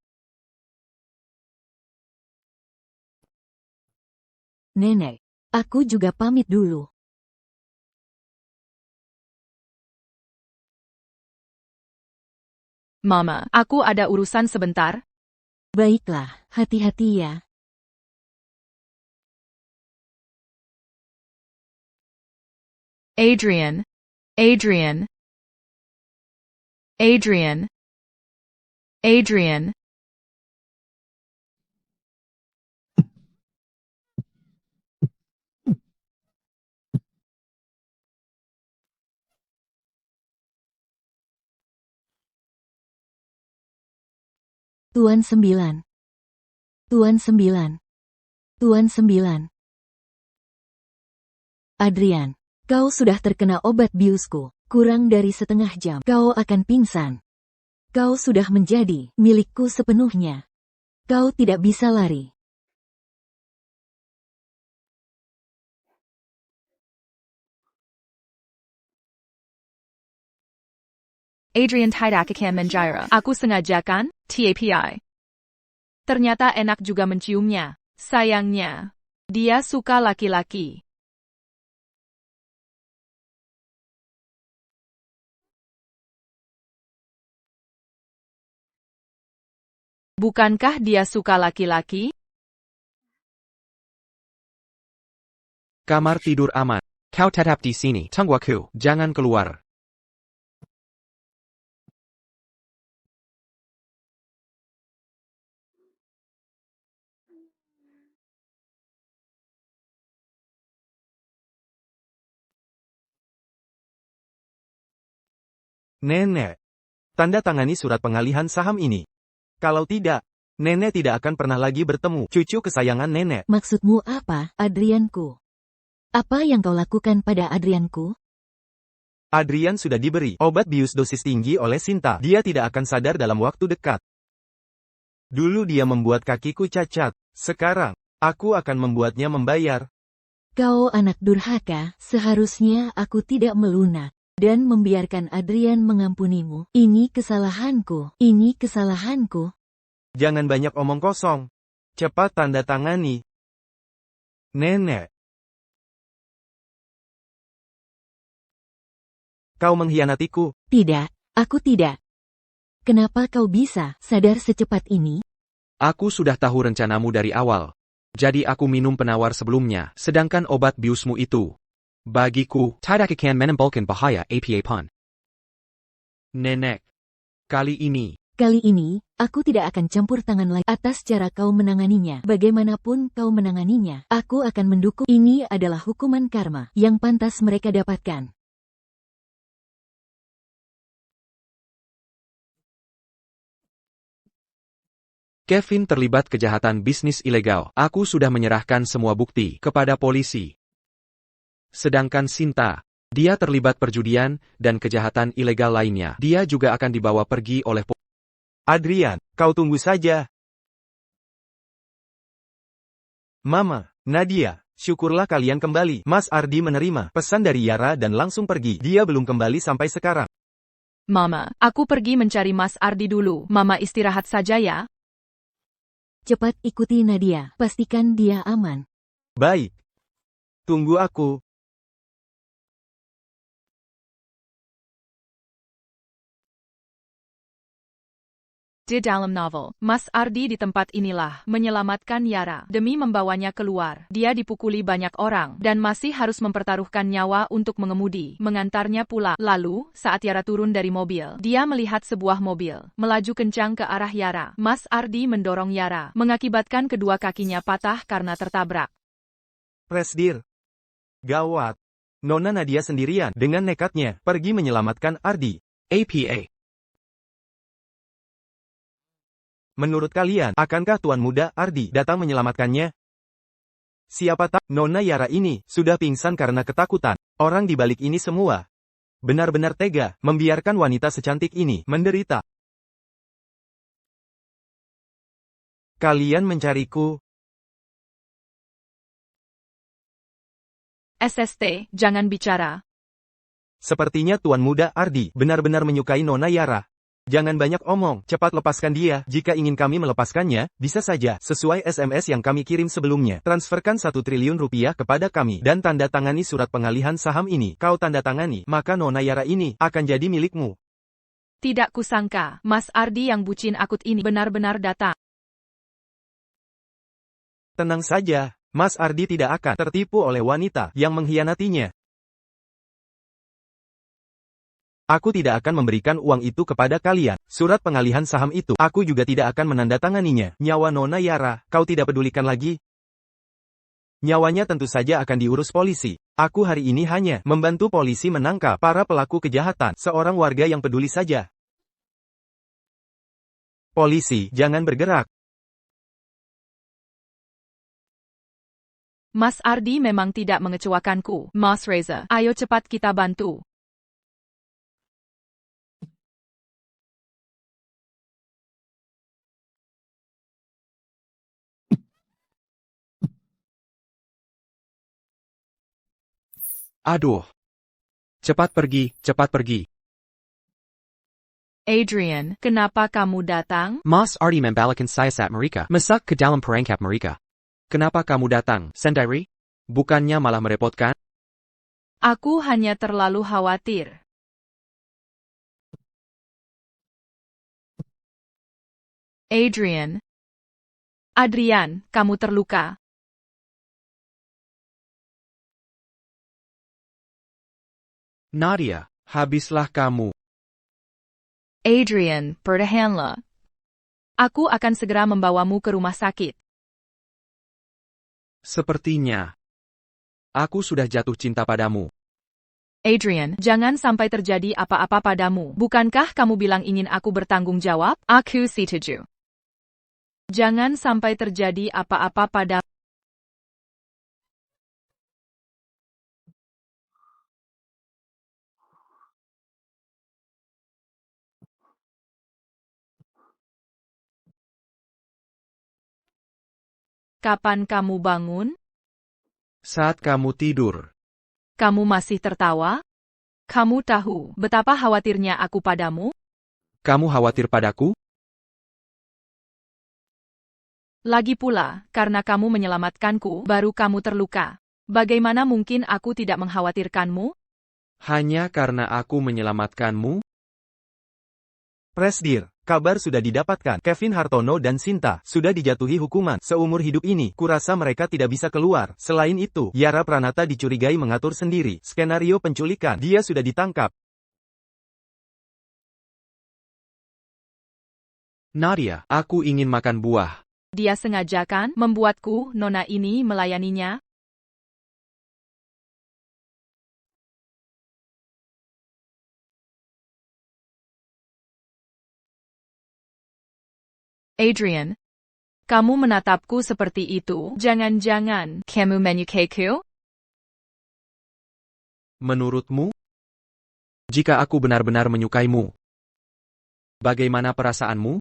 Nenek. Aku juga pamit dulu. Mama, aku ada urusan sebentar. Baiklah, hati-hati ya. Adrian, Adrian. Adrian. Adrian. Tuan 9. Tuan 9. Tuan 9. Adrian, kau sudah terkena obat biusku. Kurang dari setengah jam, kau akan pingsan. Kau sudah menjadi milikku sepenuhnya. Kau tidak bisa lari. Adrian tidak akan menjara. Aku sengajakan, TAPI. Ternyata enak juga menciumnya. Sayangnya, dia suka laki-laki. Bukankah dia suka laki-laki? Kamar tidur aman. Kau tetap di sini. Tunggu aku. Jangan keluar. Nenek, tanda tangani surat pengalihan saham ini. Kalau tidak, nenek tidak akan pernah lagi bertemu cucu kesayangan nenek. Maksudmu apa, Adrianku? Apa yang kau lakukan pada Adrianku? Adrian sudah diberi obat bius dosis tinggi oleh Sinta. Dia tidak akan sadar dalam waktu dekat. Dulu dia membuat kakiku cacat. Sekarang, aku akan membuatnya membayar. Kau anak durhaka, seharusnya aku tidak melunak dan membiarkan Adrian mengampunimu. Ini kesalahanku. Ini kesalahanku. Jangan banyak omong kosong. Cepat tanda tangani. Nenek. Kau mengkhianatiku. Tidak, aku tidak. Kenapa kau bisa sadar secepat ini? Aku sudah tahu rencanamu dari awal. Jadi aku minum penawar sebelumnya, sedangkan obat biusmu itu. Bagiku, tidak akan menimbulkan bahaya APA pun. Nenek. Kali ini. Kali ini, aku tidak akan campur tangan lagi atas cara kau menanganinya. Bagaimanapun kau menanganinya, aku akan mendukung. Ini adalah hukuman karma yang pantas mereka dapatkan. Kevin terlibat kejahatan bisnis ilegal. Aku sudah menyerahkan semua bukti kepada polisi. Sedangkan Sinta, dia terlibat perjudian dan kejahatan ilegal lainnya. Dia juga akan dibawa pergi oleh polisi. Adrian, kau tunggu saja. Mama, Nadia, syukurlah kalian kembali. Mas Ardi menerima pesan dari Yara dan langsung pergi. Dia belum kembali sampai sekarang. Mama, aku pergi mencari Mas Ardi dulu. Mama istirahat saja ya. Cepat ikuti Nadia, pastikan dia aman. Baik. Tunggu aku. Di dalam novel, Mas Ardi di tempat inilah menyelamatkan Yara demi membawanya keluar. Dia dipukuli banyak orang dan masih harus mempertaruhkan nyawa untuk mengemudi, mengantarnya pulang. Lalu, saat Yara turun dari mobil, dia melihat sebuah mobil melaju kencang ke arah Yara. Mas Ardi mendorong Yara, mengakibatkan kedua kakinya patah karena tertabrak. Presdir. Gawat. Nona Nadia sendirian dengan nekatnya pergi menyelamatkan Ardi. APA. Menurut kalian, akankah Tuan Muda Ardi datang menyelamatkannya? Siapa tahu, Nona Yara ini sudah pingsan karena ketakutan. Orang di balik ini semua benar-benar tega membiarkan wanita secantik ini menderita. Kalian mencariku. SST, jangan bicara. Sepertinya Tuan Muda Ardi benar-benar menyukai Nona Yara. Jangan banyak omong, cepat lepaskan dia. Jika ingin kami melepaskannya, bisa saja, sesuai SMS yang kami kirim sebelumnya. Transferkan 1 triliun rupiah kepada kami, dan tanda tangani surat pengalihan saham ini. Kau tanda tangani, maka Nona Yara ini akan jadi milikmu. Tidak kusangka, Mas Ardi yang bucin akut ini benar-benar datang. Tenang saja, Mas Ardi tidak akan tertipu oleh wanita yang mengkhianatinya. Aku tidak akan memberikan uang itu kepada kalian. Surat pengalihan saham itu, aku juga tidak akan menandatanganinya. Nyawa Nona Yara, kau tidak pedulikan lagi? Nyawanya tentu saja akan diurus polisi. Aku hari ini hanya membantu polisi menangkap para pelaku kejahatan. Seorang warga yang peduli saja. Polisi, jangan bergerak. Mas Ardi memang tidak mengecewakanku. Mas Reza, ayo cepat kita bantu. Aduh. Cepat pergi, cepat pergi. Adrian, kenapa kamu datang? Mas Ardi membalakan saya saat mereka masak ke dalam perangkap mereka. Kenapa kamu datang, Sendiri? Bukannya malah merepotkan? Aku hanya terlalu khawatir. Adrian, kamu terluka. Nadia, habislah kamu. Adrian, perlahanlah. Aku akan segera membawamu ke rumah sakit. Sepertinya aku sudah jatuh cinta padamu. Adrian, jangan sampai terjadi apa-apa padamu. Bukankah kamu bilang ingin aku bertanggung jawab? Aku setuju. Jangan sampai terjadi apa-apa padamu. Kapan kamu bangun? Saat kamu tidur. Kamu masih tertawa? Kamu tahu betapa khawatirnya aku padamu? Kamu khawatir padaku? Lagi pula, karena kamu menyelamatkanku, baru kamu terluka. Bagaimana mungkin aku tidak mengkhawatirkanmu? Hanya karena aku menyelamatkanmu? Presdir, kabar sudah didapatkan. Kevin Hartono dan Sinta sudah dijatuhi hukuman seumur hidup ini. Kurasa mereka tidak bisa keluar. Selain itu, Yara Pranata dicurigai mengatur sendiri skenario penculikan. Dia sudah ditangkap. Nadia, aku ingin makan buah. Dia sengaja kan membuatku, nona ini melayaninya? Adrian, kamu menatapku seperti itu. Jangan-jangan kamu menyukaiku? Menurutmu? Jika aku benar-benar menyukaimu, bagaimana perasaanmu?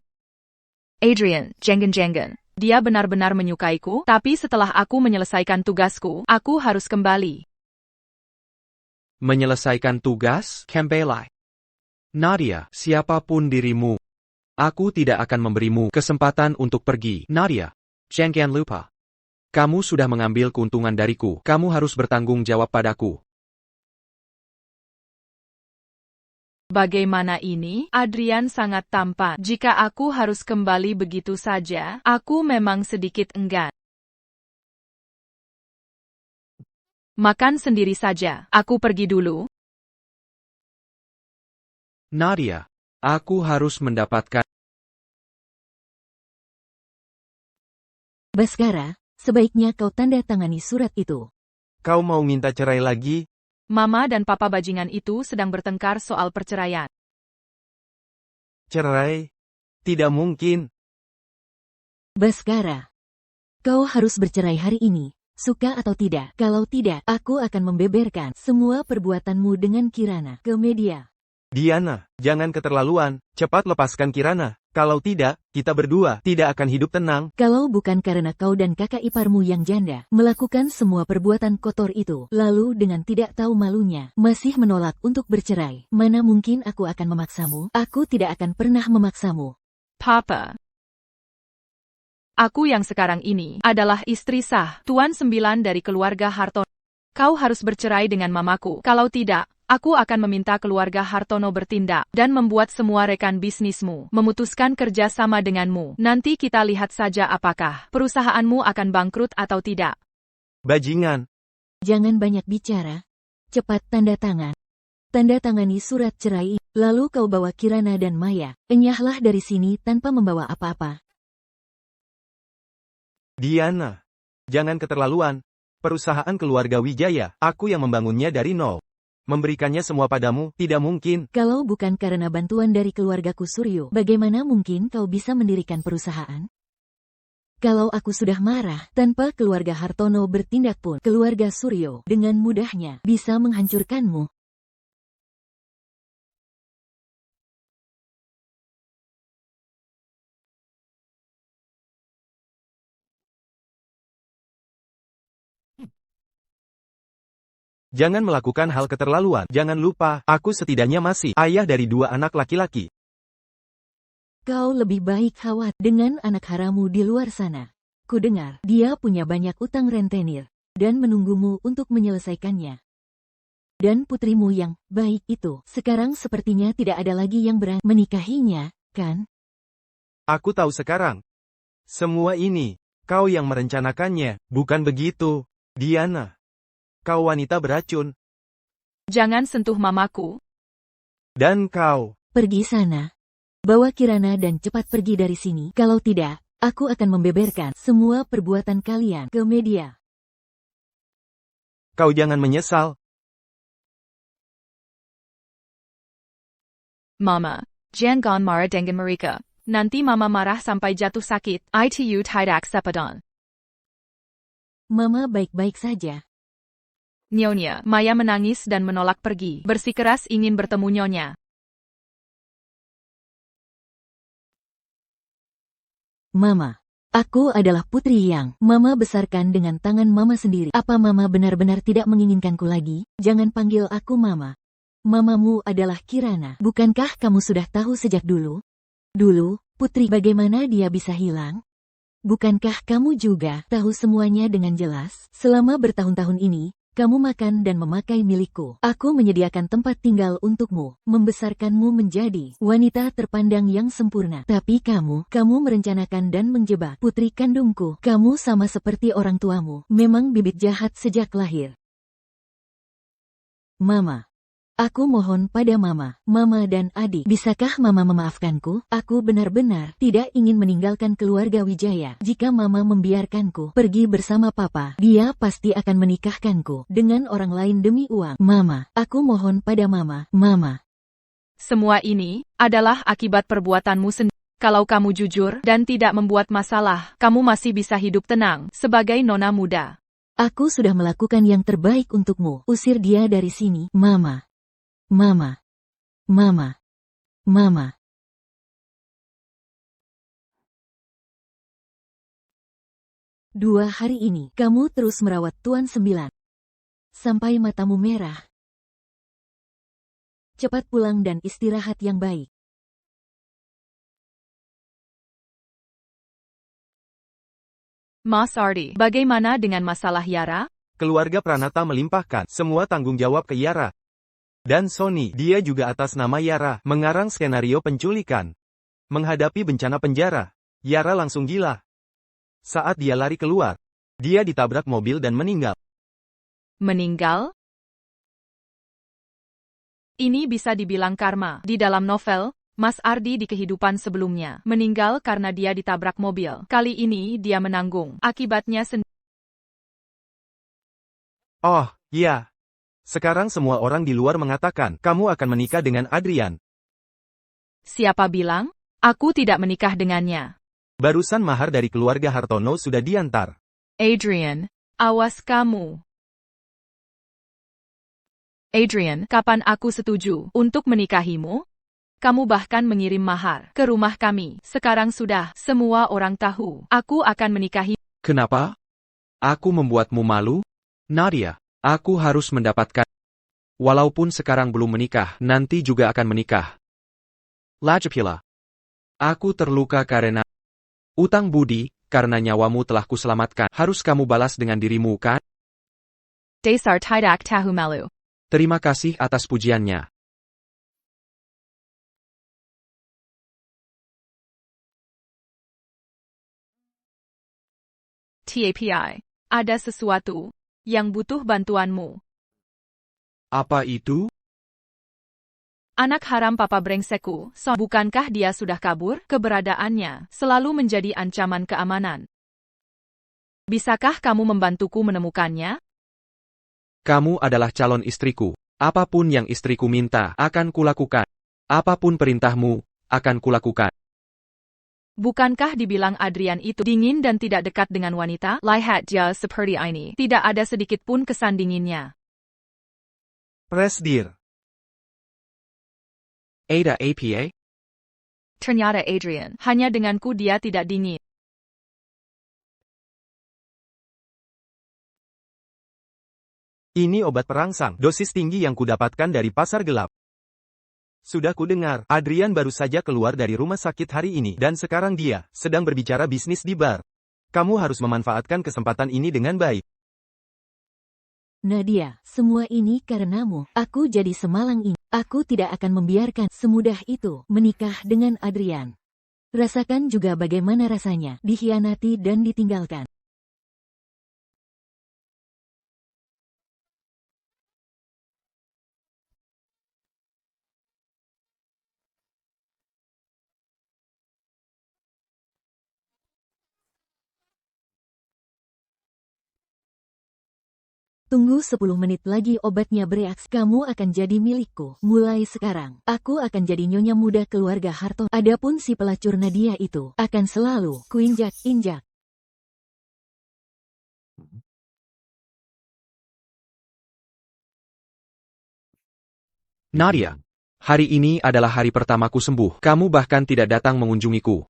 Adrian, jangan-jangan. Dia benar-benar menyukaiku, tapi setelah aku menyelesaikan tugasku, aku harus kembali. Menyelesaikan tugas, kembali. Nadia, siapapun dirimu, aku tidak akan memberimu kesempatan untuk pergi. Nadia, jangan lupa. Kamu sudah mengambil keuntungan dariku. Kamu harus bertanggung jawab padaku. Bagaimana ini? Adrian sangat tampan. Jika aku harus kembali begitu saja, aku memang sedikit enggan. Makan sendiri saja. Aku pergi dulu. Nadia, aku harus mendapatkan. Baskara, sebaiknya kau tanda tangani surat itu. Kau mau minta cerai lagi? Mama dan papa bajingan itu sedang bertengkar soal perceraian. Cerai? Tidak mungkin. Baskara, kau harus bercerai hari ini, suka atau tidak. Kalau tidak, aku akan membeberkan semua perbuatanmu dengan Kirana ke media. Diana, jangan keterlaluan. Cepat lepaskan Kirana. Kalau tidak, kita berdua tidak akan hidup tenang. Kalau bukan karena kau dan kakak iparmu yang janda melakukan semua perbuatan kotor itu, lalu dengan tidak tahu malunya, masih menolak untuk bercerai, mana mungkin aku akan memaksamu? Aku tidak akan pernah memaksamu. Papa. Aku yang sekarang ini adalah istri sah, Tuan 9 dari keluarga Hartono. Kau harus bercerai dengan mamaku. Kalau tidak, aku akan meminta keluarga Hartono bertindak dan membuat semua rekan bisnismu memutuskan kerja sama denganmu. Nanti kita lihat saja apakah perusahaanmu akan bangkrut atau tidak. Bajingan. Jangan banyak bicara. Cepat tanda tangan. Tanda tangani surat cerai, lalu kau bawa Kirana dan Maya. Enyahlah dari sini tanpa membawa apa-apa. Diana, jangan keterlaluan. Perusahaan keluarga Wijaya, aku yang membangunnya dari nol. Memberikannya semua padamu, tidak mungkin. Kalau bukan karena bantuan dari keluargaku Suryo, bagaimana mungkin kau bisa mendirikan perusahaan? Kalau aku sudah marah, tanpa keluarga Hartono bertindak pun, keluarga Suryo dengan mudahnya bisa menghancurkanmu. Jangan melakukan hal keterlaluan. Jangan lupa, aku setidaknya masih ayah dari 2 anak laki-laki. Kau lebih baik khawatir dengan anak haramu di luar sana. Ku dengar, dia punya banyak utang rentenir, dan menunggumu untuk menyelesaikannya. Dan putrimu yang baik itu, sekarang sepertinya tidak ada lagi yang berani menikahinya, kan? Aku tahu sekarang. Semua ini, kau yang merencanakannya, bukan begitu, Diana. Kau wanita beracun. Jangan sentuh mamaku. Dan kau. Pergi sana. Bawa Kirana dan cepat pergi dari sini. Kalau tidak, aku akan membeberkan semua perbuatan kalian ke media. Kau jangan menyesal. Mama, jangan marah dengan mereka. Nanti mama marah sampai jatuh sakit. Itu tidak sepadan. Mama baik-baik saja. Nyonya, Maya menangis dan menolak pergi. Bersikeras ingin bertemu Nyonya. Mama, aku adalah putri yang Mama besarkan dengan tangan Mama sendiri. Apa Mama benar-benar tidak menginginkanku lagi? Jangan panggil aku Mama. Mamamu adalah Kirana. Bukankah kamu sudah tahu sejak dulu? Dulu, putri bagaimana dia bisa hilang? Bukankah kamu juga tahu semuanya dengan jelas? Selama bertahun-tahun ini, kamu makan dan memakai milikku. Aku menyediakan tempat tinggal untukmu, membesarkanmu menjadi wanita terpandang yang sempurna. Tapi kamu merencanakan dan menjebak putri kandungku. Kamu sama seperti orang tuamu, memang bibit jahat sejak lahir. Mama. Aku mohon pada Mama dan adik, bisakah Mama memaafkanku? Aku benar-benar tidak ingin meninggalkan keluarga Wijaya. Jika Mama membiarkanku pergi bersama Papa, dia pasti akan menikahkanku dengan orang lain demi uang. Mama, aku mohon pada Mama. Semua ini adalah akibat perbuatanmu sendiri. Kalau kamu jujur dan tidak membuat masalah, kamu masih bisa hidup tenang sebagai nona muda. Aku sudah melakukan yang terbaik untukmu. Usir dia dari sini, Mama. 2 hari ini, kamu terus merawat Tuan Sembilan. Sampai matamu merah. Cepat pulang dan istirahat yang baik. Mas Ardi, bagaimana dengan masalah Yara? Keluarga Pranata melimpahkan semua tanggung jawab ke Yara. Dan Sony, dia juga atas nama Yara, mengarang skenario penculikan. Menghadapi bencana penjara, Yara langsung gila. Saat dia lari keluar, dia ditabrak mobil dan meninggal. Meninggal? Ini bisa dibilang karma. Di dalam novel, Mas Ardi di kehidupan sebelumnya meninggal karena dia ditabrak mobil. Kali ini dia menanggung akibatnya sendiri. Oh, iya. Sekarang semua orang di luar mengatakan, kamu akan menikah dengan Adrian. Siapa bilang? Aku tidak menikah dengannya. Barusan mahar dari keluarga Hartono sudah diantar. Adrian, awas kamu. Adrian, kapan aku setuju untuk menikahimu? Kamu bahkan mengirim mahar ke rumah kami. Sekarang sudah semua orang tahu. Aku akan menikahi. Kenapa? Aku membuatmu malu? Nadia, aku harus mendapatkan. Walaupun sekarang belum menikah, nanti juga akan menikah. Lajapila. Aku terluka karena utang budi, karena nyawamu telah kuselamatkan. Harus kamu balas dengan dirimu, kan? Dasar tidak tahu malu. Terima kasih atas pujiannya. TAPI. Ada sesuatu yang butuh bantuanmu. Apa itu? Anak haram papa brengsekku, bukankah dia sudah kabur? Keberadaannya selalu menjadi ancaman keamanan. Bisakah kamu membantuku menemukannya? Kamu adalah calon istriku. Apapun yang istriku minta, akan kulakukan. Apapun perintahmu, akan kulakukan. Bukankah dibilang Adrian itu dingin dan tidak dekat dengan wanita? Lihat dia seperti ini. Tidak ada sedikit pun kesan dinginnya. Presdir. Ada apa? Ternyata Adrian, hanya denganku dia tidak dingin. Ini obat perangsang, dosis tinggi yang kudapatkan dari pasar gelap. Sudah kudengar, Adrian baru saja keluar dari rumah sakit hari ini, dan sekarang dia sedang berbicara bisnis di bar. Kamu harus memanfaatkan kesempatan ini dengan baik. Nadia, semua ini karenamu. Aku jadi semalang ini. Aku tidak akan membiarkan semudah itu menikah dengan Adrian. Rasakan juga bagaimana rasanya dikhianati dan ditinggalkan. Tunggu 10 menit lagi obatnya bereaksi. Kamu akan jadi milikku. Mulai sekarang, aku akan jadi nyonya muda keluarga Harto. Adapun si pelacur Nadia itu, akan selalu kuinjak-injak. Nadia, hari ini adalah hari pertamaku sembuh. Kamu bahkan tidak datang mengunjungiku.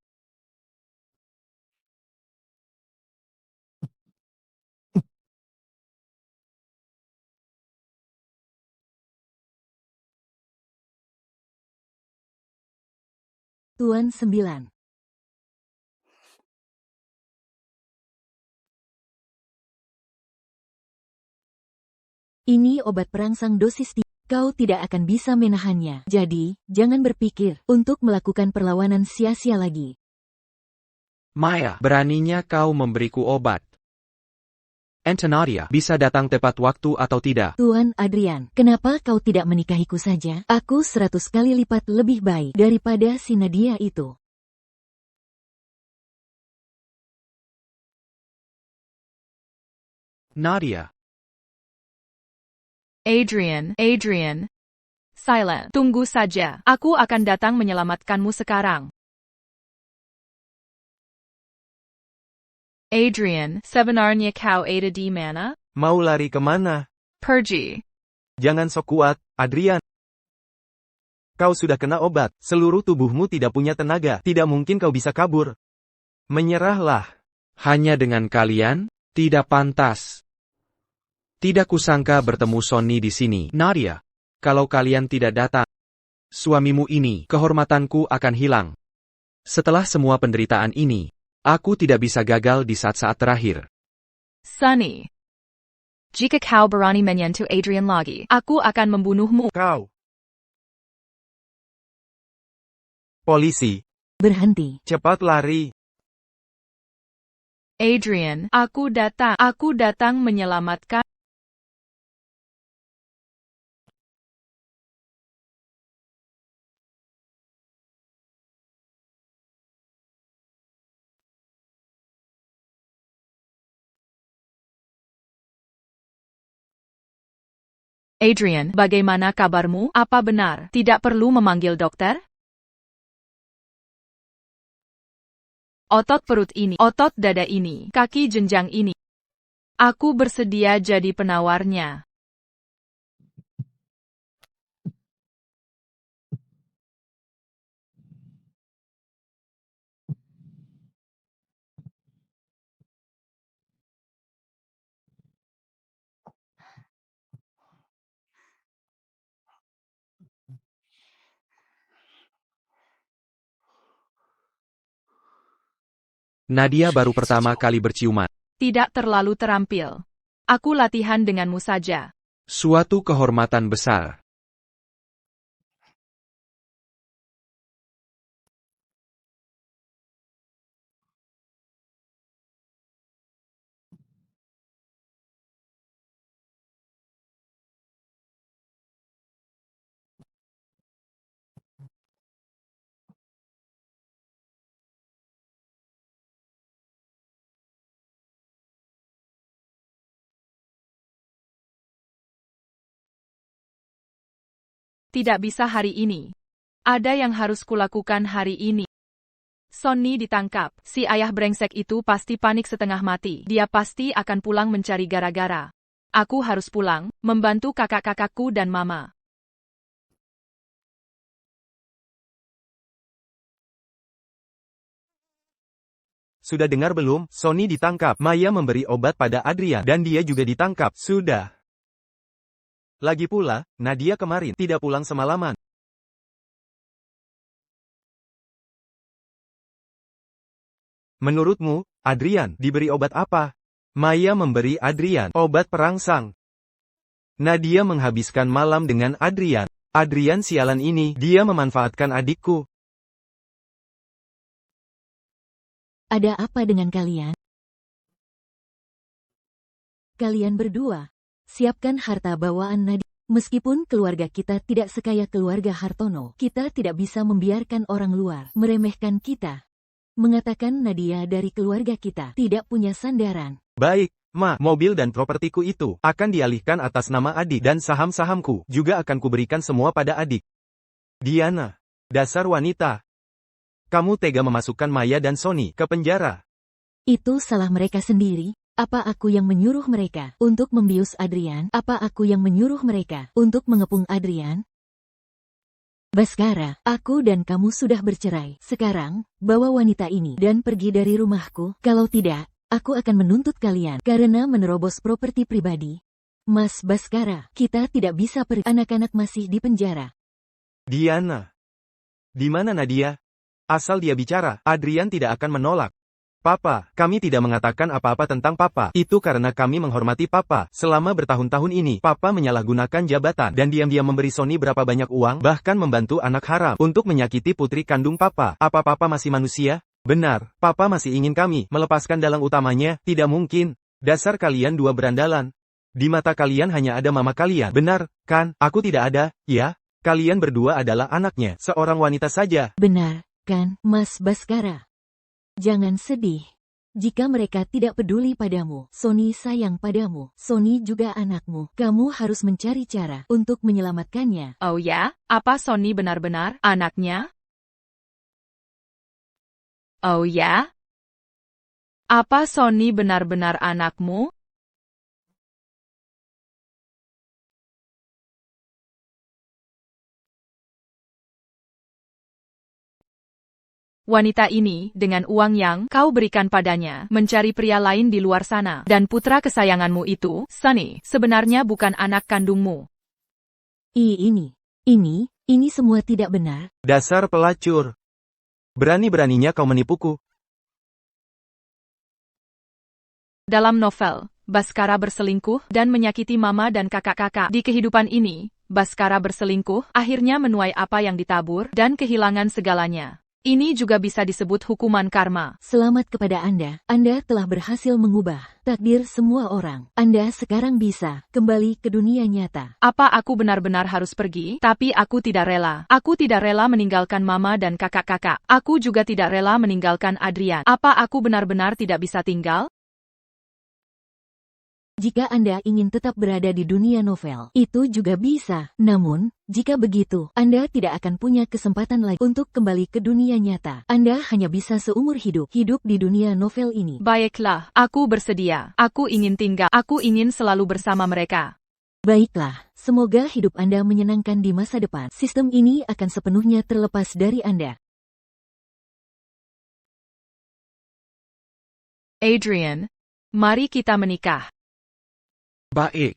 Tuan 9. Ini obat perangsang dosis tinggi. Kau tidak akan bisa menahannya. Jadi, jangan berpikir untuk melakukan perlawanan sia-sia lagi. Maya, beraninya kau memberiku obat. Ente Nadia, bisa datang tepat waktu atau tidak? Tuan Adrian, kenapa kau tidak menikahiku saja? Aku 100 kali lipat lebih baik daripada si Nadia itu. Nadia, Adrian. Silent. Tunggu saja. Aku akan datang menyelamatkanmu sekarang. Adrian, sebenarnya kau ada di mana? Mau lari kemana? Pergi. Jangan sok kuat, Adrian. Kau sudah kena obat, seluruh tubuhmu tidak punya tenaga, tidak mungkin kau bisa kabur. Menyerahlah. hanya dengan kalian? Tidak pantas. Tidak kusangka bertemu Sonny di sini. Nadia, kalau kalian tidak datang, suamimu ini, kehormatanku akan hilang. Setelah semua penderitaan ini, aku tidak bisa gagal di saat-saat terakhir. Sunny. Jika kau berani menyentuh Adrian lagi, aku akan membunuhmu. Kau. Polisi, Berhenti. cepat lari. Adrian, aku datang menyelamatkan. Adrian, bagaimana kabarmu? Apa benar tidak perlu memanggil dokter? Otot perut ini, otot dada ini, kaki jenjang ini. Aku bersedia jadi penawarnya. Nadia baru pertama kali berciuman. Tidak terlalu terampil. Aku latihan denganmu saja. Suatu kehormatan besar. Tidak bisa hari ini. Ada yang harus kulakukan hari ini. Sonny ditangkap. Si ayah brengsek itu pasti panik setengah mati. Dia pasti akan pulang mencari gara-gara. Aku harus pulang, membantu kakak-kakakku dan mama. Sudah dengar belum? Sonny ditangkap. Maya memberi obat pada Adrian. Dan dia juga ditangkap. Sudah. Lagi pula, Nadia kemarin tidak pulang semalaman. Menurutmu, Adrian diberi obat apa? Maya memberi Adrian obat perangsang. Nadia menghabiskan malam dengan Adrian. Adrian sialan ini, dia memanfaatkan adikku. Ada apa dengan kalian? Kalian berdua, siapkan harta bawaan Nadia. Meskipun keluarga kita tidak sekaya keluarga Hartono, kita tidak bisa membiarkan orang luar meremehkan kita. Mengatakan Nadia dari keluarga kita tidak punya sandaran. Baik, Ma, mobil dan propertiku itu akan dialihkan atas nama adik dan saham-sahamku juga akan kuberikan semua pada adik. Diana, dasar wanita. Kamu tega memasukkan Maya dan Sonny ke penjara. Itu salah mereka sendiri. Apa aku yang menyuruh mereka untuk membius Adrian? Apa aku yang menyuruh mereka untuk mengepung Adrian? Baskara, aku dan kamu sudah bercerai. Sekarang, bawa wanita ini dan pergi dari rumahku. Kalau tidak, aku akan menuntut kalian karena menerobos properti pribadi. Mas Baskara, kita tidak bisa pergi. Anak-anak masih di penjara. Diana. Di mana Nadia? Asal dia bicara, Adrian tidak akan menolak. Papa, kami tidak mengatakan apa-apa tentang Papa. Itu karena kami menghormati Papa. Selama bertahun-tahun ini, Papa menyalahgunakan jabatan dan diam-diam memberi Sonny berapa banyak uang, bahkan membantu anak haram untuk menyakiti putri kandung Papa. Apa Papa masih manusia? Benar, Papa masih ingin kami melepaskan dalang utamanya. Tidak mungkin. Dasar kalian dua berandalan. Di mata kalian hanya ada mama kalian. Benar, kan? Aku tidak ada, ya? Kalian berdua adalah anaknya, seorang wanita saja. Benar, kan, Mas Baskara? Jangan sedih. Jika mereka tidak peduli padamu, Sonny sayang padamu. Sonny juga anakmu. Kamu harus mencari cara untuk menyelamatkannya. Oh ya? Apa Sonny benar-benar anaknya? Oh ya? Apa Sonny benar-benar anakmu? Wanita ini, dengan uang yang kau berikan padanya, mencari pria lain di luar sana. Dan putra kesayanganmu itu, Sonny, sebenarnya bukan anak kandungmu. Ini semua tidak benar. Dasar pelacur. Berani-beraninya kau menipuku. Dalam novel, Baskara berselingkuh dan menyakiti mama dan kakak-kakak. Di kehidupan ini, Baskara berselingkuh, akhirnya menuai apa yang ditabur, dan kehilangan segalanya. Ini juga bisa disebut hukuman karma. Selamat kepada Anda. Anda telah berhasil mengubah takdir semua orang. Anda sekarang bisa kembali ke dunia nyata. Apa aku benar-benar harus pergi? Tapi aku tidak rela. Aku tidak rela meninggalkan mama dan kakak-kakak. Aku juga tidak rela meninggalkan Adrian. Apa aku benar-benar tidak bisa tinggal? Jika Anda ingin tetap berada di dunia novel, itu juga bisa. Namun, jika begitu, Anda tidak akan punya kesempatan lagi untuk kembali ke dunia nyata. Anda hanya bisa seumur hidup di dunia novel ini. Baiklah, aku bersedia. Aku ingin tinggal. Aku ingin selalu bersama mereka. Baiklah, semoga hidup Anda menyenangkan di masa depan. Sistem ini akan sepenuhnya terlepas dari Anda. Adrian, mari kita menikah. Baik.